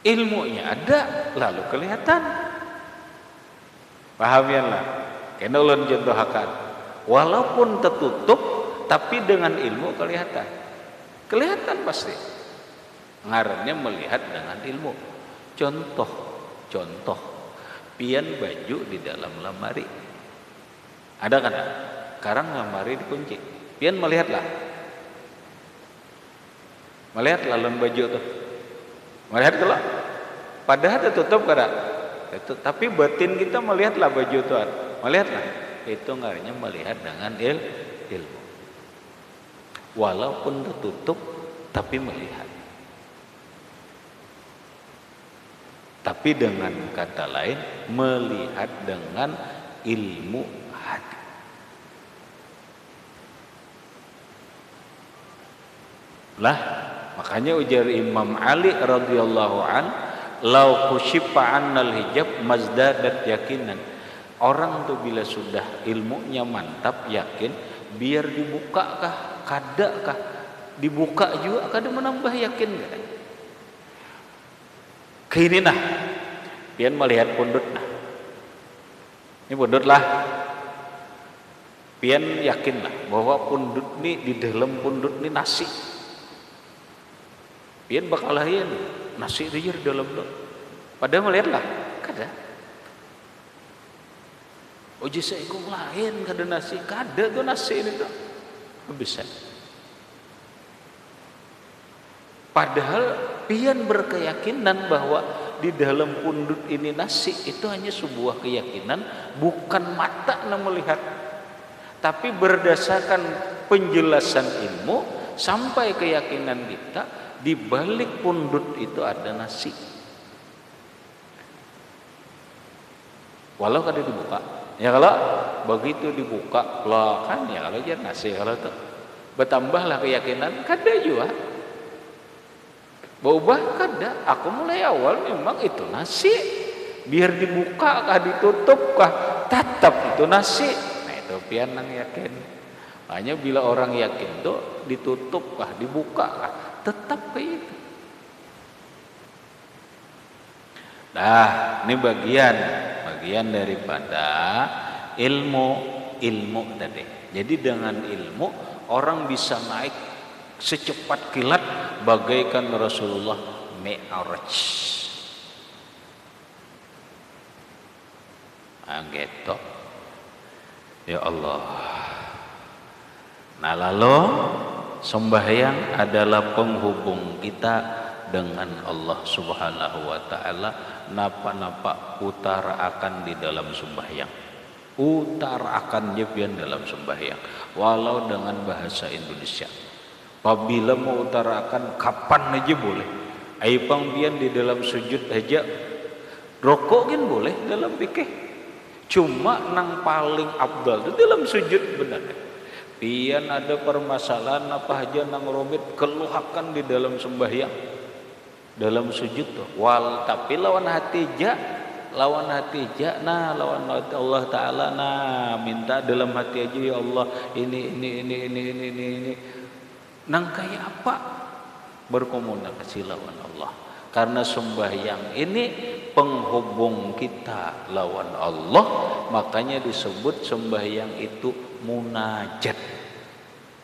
Ilmunya ada, lalu kelihatan. Paham ya lah? Kena ulun contohakan. Walaupun tertutup, tapi dengan ilmu kelihatan. Kelihatan pasti. Ngarannya melihat dengan ilmu. Contoh. Pian baju di dalam lemari. Ada kan? Sekarang lemari dikunci. Pian melihatlah. Melihat laluan baju tuh. Melihat kalau padahal tertutup kada. Tapi batin kita melihatlah baju itu. Melihatlah. Itu ngarannya melihat dengan ilmu. Walaupun tertutup tapi melihat. Tapi dengan kata lain melihat dengan ilmu hati. Lah makanya ujar Imam Ali radhiyallahu an, lau kushifa annal hijab mazdadat yakinan. Orang tuh bila sudah ilmunya mantap yakin, biar dibuka kah, kada kah, dibuka juga kada menambah yakin kada. Kini nah, pian melihat pundut nah. Ini pundut lah. Pian yakin lah bahwa pundut ni di dalam pundut ni nasi. Pian bakal lain nasi rijir dalam tu. Padahal melihat lah, kada. Oji seikung lain kada nasi, kada tu nasi ini tu. Bisa. Padahal pian berkeyakinan bahwa di dalam pundut ini nasi, itu hanya sebuah keyakinan, bukan mata yang melihat, tapi berdasarkan penjelasan ilmu sampai keyakinan kita di balik pundut itu ada nasi. Walau kada dibuka, ya kalau begitu dibuka lah kan ya kalau jadi nasi kalau itu bertambahlah keyakinan kada juga. Berubah kada, aku mulai awal memang itu nasi. Biar dibuka kah ditutup kah, tetap itu nasi. Nah itu pian nang yakin. Hanya bila orang yakin tuh ditutup kah, dibuka kah, tetap kayak itu. Nah, ini bagian daripada ilmu tadi. Jadi dengan ilmu orang bisa naik secepat kilat bagaikan Rasulullah Mi'raj. Gitu. Ya Allah. Nah lalu sembahyang adalah penghubung kita dengan Allah Subhanahu wa taala. Napa-napa utara akan di dalam sembahyang. Utara akan jepian dalam sembahyang. Walau dengan bahasa Indonesia. Apabila mau utarakan kapan aja boleh. Aipang pian di dalam sujud aja. Rokok kan boleh dalam fikih. Cuma nang paling abdal itu dalam sujud benar. Pian ada permasalahan apa aja nang robit keluhakan di dalam sembahyang, dalam sujud tuh. Tapi lawan hati aja, nah lawan Allah Taala, nah minta dalam hati aja ya Allah ini. Nang kayak apa berkomunikasi lawan Allah. Karena sembahyang ini penghubung kita lawan Allah, makanya disebut sembahyang itu munajat.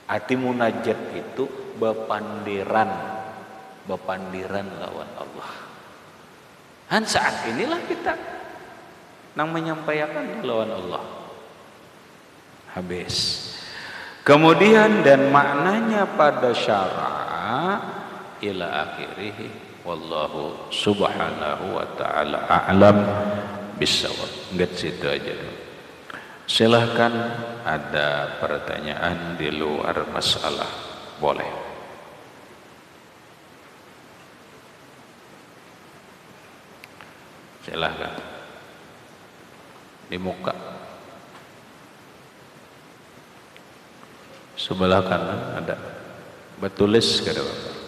Arti munajat itu bepandiran lawan Allah. Dan saat inilah kita nang menyampaikan lawan Allah. Habis. Kemudian dan maknanya pada syara ila akhirih. Wallahu subhanahu wa ta'ala a'lam bisawab. Enggak situ aja dulu. Silahkan ada pertanyaan di luar masalah. Boleh. Silahkan. Di muka. Sebelah kanan ada. Betulis kada Bapak.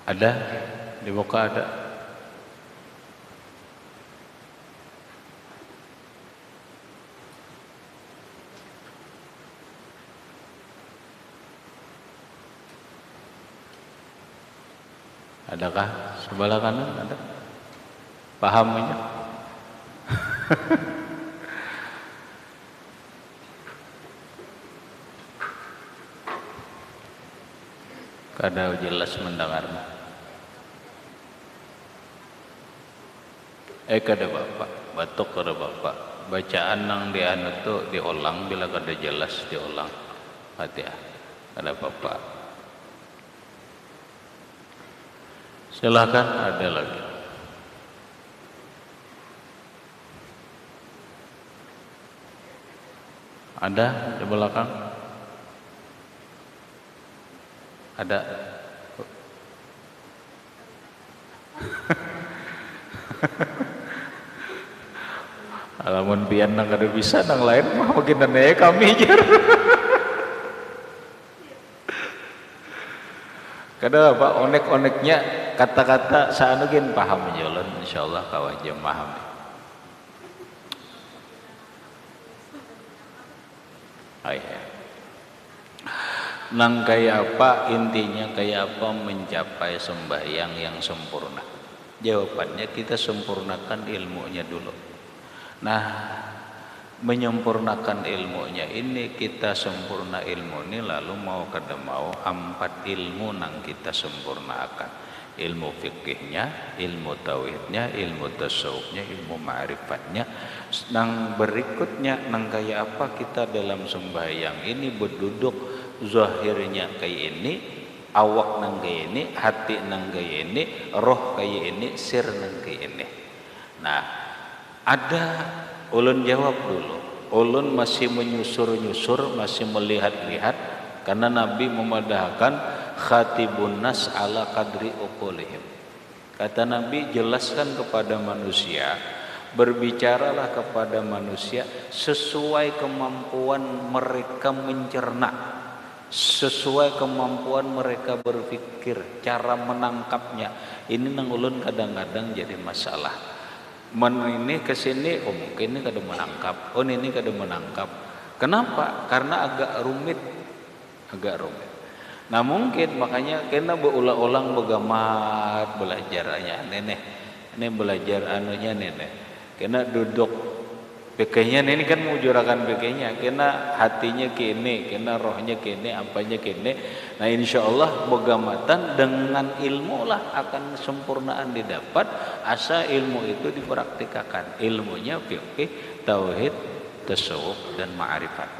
Ada di muka ada. Adakah sebelah kanan ada? Pahamnya? Kada jelas mendengar. Kada Bapak, batuk kada Bapak. Bacaan nang dianu tu diulang bila kada jelas diulang. Fatihah. Kada Bapak. Silakan ada lagi. Ada di belakang? Ada. Alamun pian nang kada bisa nang lain mah makin aneh kami jar. Kada apa onek-oneknya kata-kata saanu gen paham jalan insyaallah kawaja paham. Nang kayak apa intinya kayak apa mencapai sembahyang yang sempurna. Jawabannya kita sempurnakan ilmunya dulu. Nah, menyempurnakan ilmunya ini kita sempurna ilmu ini lalu mau kada mau 4 ilmu nang kita sempurnakan. Ilmu fikihnya, ilmu tauhidnya, ilmu tasawufnya, ilmu ma'rifatnya. Nang berikutnya nang kayak apa kita dalam sembahyang ini berduduk zahirnya kayak ini, awak nang kayak ini, hati nang kayak ini, roh kayak ini, sir nang kayak ini. Nah, ada ulun jawab dulu. ulun masih menyusur-nyusur, masih melihat-lihat, karena Nabi memadahkan khatibun nas ala qadri uqulihim. Kata Nabi, jelaskan kepada manusia, berbicaralah kepada manusia sesuai kemampuan mereka mencerna, sesuai kemampuan mereka berpikir, cara menangkapnya. Ini nang ulun kadang-kadang jadi masalah. Ini kesini, oh mungkin ini kada menangkap, oh ini kada menangkap. Kenapa? Karena agak rumit. Nah mungkin makanya kena berulang-ulang begamat belajarnya nenek. Ini belajar anunya nenek. Kena duduk bekenya ini kan mujurakan bekenya, kena hatinya kene, kena rohnya kene, apanya kene. Nah insyaallah begamatan dengan ilmu lah akan sempurnaan didapat, asa ilmu itu dipraktikkan. Ilmunya fikih, tauhid, tasawuf dan ma'rifat.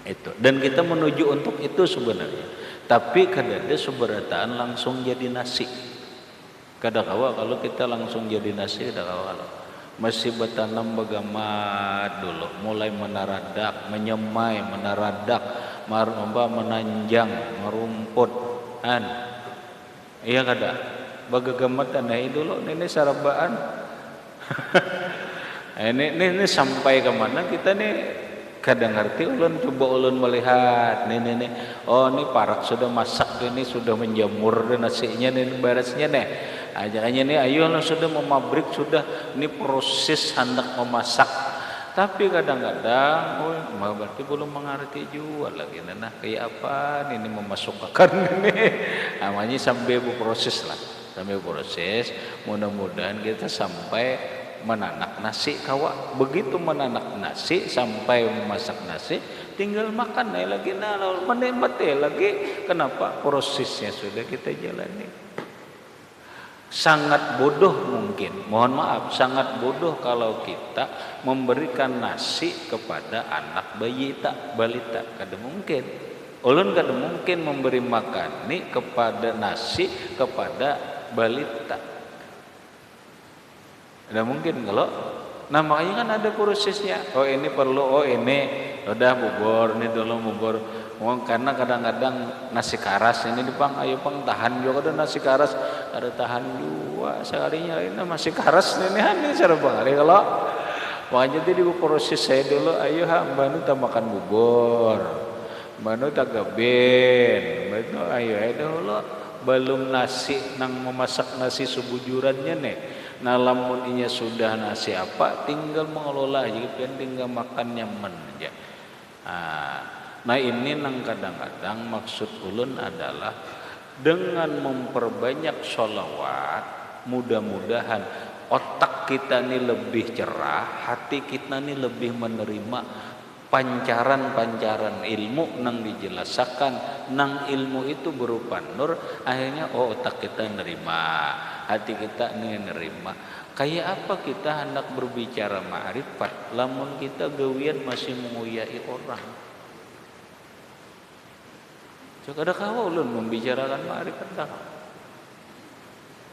Itu. Dan kita menuju untuk itu sebenarnya. Tapi kadang seberataan langsung jadi nasi. Kadang-kadang kalau kita langsung jadi nasi, kadang-kadang masih bertanam begamat dulu, mulai menaradak, menyemai, menaradak, menanjang, merumput, iya kada, bagamat aneh dulu, ini sarabaan, ini sampai kemana kita nih, kadang ngerti ulun, coba ulun melihat, nih, oh ini parak sudah masak, ini sudah menjamur nasinya, ini barasnya nih. Ajaknya nih, ayolah sudah memabrik, sudah ini proses hendak memasak. Tapi kadang-kadang, oh berarti belum mengerti juga lagi. Nah kayak apa ini memasukkan ini? Namanya sambil berproses lah, sambil proses. Mudah-mudahan kita sampai menanak nasi kawa. Begitu menanak nasi sampai memasak nasi, tinggal makan lagi. Nah menikmati lagi. Kenapa? Prosesnya sudah kita jalani. Sangat bodoh mungkin, mohon maaf, sangat bodoh kalau kita memberikan nasi kepada anak balita. Kada mungkin. Ulun kada mungkin memberi makan nih kepada nasi kepada balita. Kada mungkin kalau. Nah makanya kan ada prosesnya. Oh ini perlu, oh ini udah bubur, ini dulu bubur. Karena kadang-kadang nasi karas ini dipang, ayo pang tahan juga ada nasi karas, ada tahan juga sekalinya ini masih karas ini cara bang kalau makanya jadi proses saya dulu, ayo mbak tak makan bubur, mbak tak gabin, mbak ayo dulu belum nasi nang memasak nasi sebujurannya nih. Nah lamun inya sudah nasi apa, tinggal mengelola aja, tinggal makan nyaman aja. Nah ini nang kadang-kadang maksud ulun adalah dengan memperbanyak sholawat, mudah-mudahan otak kita ini lebih cerah, hati kita ini lebih menerima pancaran-pancaran ilmu nang dijelaskan, nang ilmu itu berupa nur, akhirnya otak kita nerima, hati kita ini nerima. Kayak apa kita hendak berbicara ma'rifat, lamun kita gawian masih menguyai orang. Ada kau ulun membicarakan ma'rifat dah.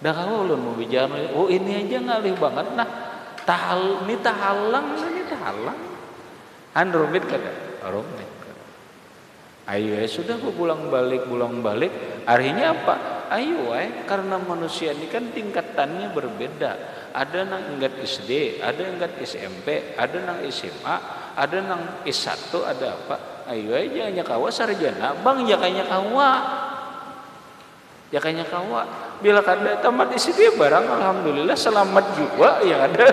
Dah kau ulun membicarakan, oh ini aja ngalih banget nah. Ini tahalang. Rumit kada? Rumit. Ayo sudah pulang balik. Artinya apa? Ayo karena manusia ini kan tingkatannya berbeda. Ada nang enggat SD, ada enggat SMP, ada nang SMA, ada nang S1, ada apa? Ayo aja nya kawa sarjana, bang jakanya kawa. Bila kada tamat SD barang alhamdulillah selamat juga ya ada.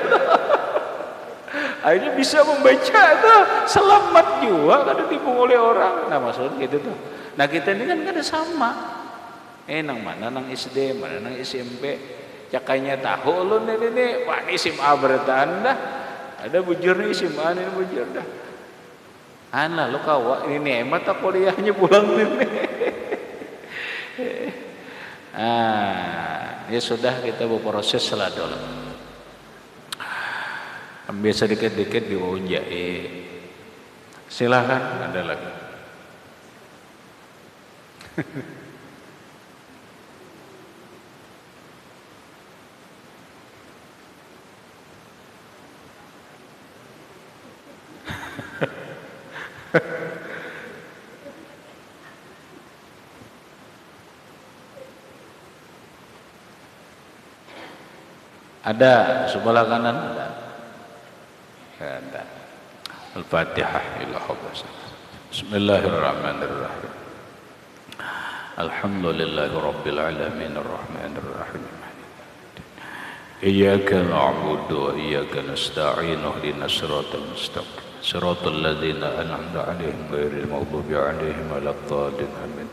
Akhirnya bisa membaca tuh, selamat juga kada tipu oleh orang. Nah maksud gitu tuh. Nah kita ini kan kada sama. Nang mana nang SD, mana nang SMP. Jakanya tahu lu ini, wah ini SMA beratan dah. Ada bujur nih SMA ini bujur dah. Lalu kawa ini hemat tak kuliahnya pulang ini. Ya sudah kita berproses lah dulu. Ambil sedikit-sedikit diunjai. Silakan ada lagi. Ada sebelah kanan ada. Ada. Al-Fatihah ila hafiz. Bismillahirrahmanirrahim. Alhamdulillahi rabbil alamin arrahmanir rahim. Iyyaka na'budu wa iyyaka nasta'in ihdinas siratal mustaqim. Siratal ladzina an'amta 'alaihim ghairil maghdubi 'alaihim waladdallin. Amin.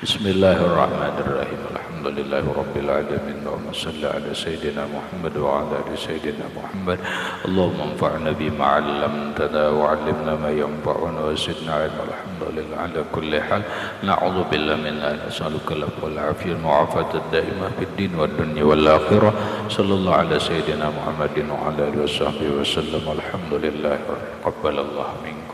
Bismillahirrahmanirrahim. Alhamdulillahi rabbil alamin. Allahumma shalli ala sayyidina Muhammad wa ala ali sayyidina Muhammad. Allahumma anfa'na bima 'allamtana wa 'allimna ma yanfa'una wa zidna 'ilma. Alhamdulillah ala kulli hal. Na'udzu billahi min nas'aluka al-afwa wal 'afiyata mu'afata ad-da'imah fid din wad dunya wal akhirah. Sallallahu ala sayyidina Muhammadin wa ala alihi wa sahbihi wa sallam. Alhamdulillah. Qabbalallahu minkum.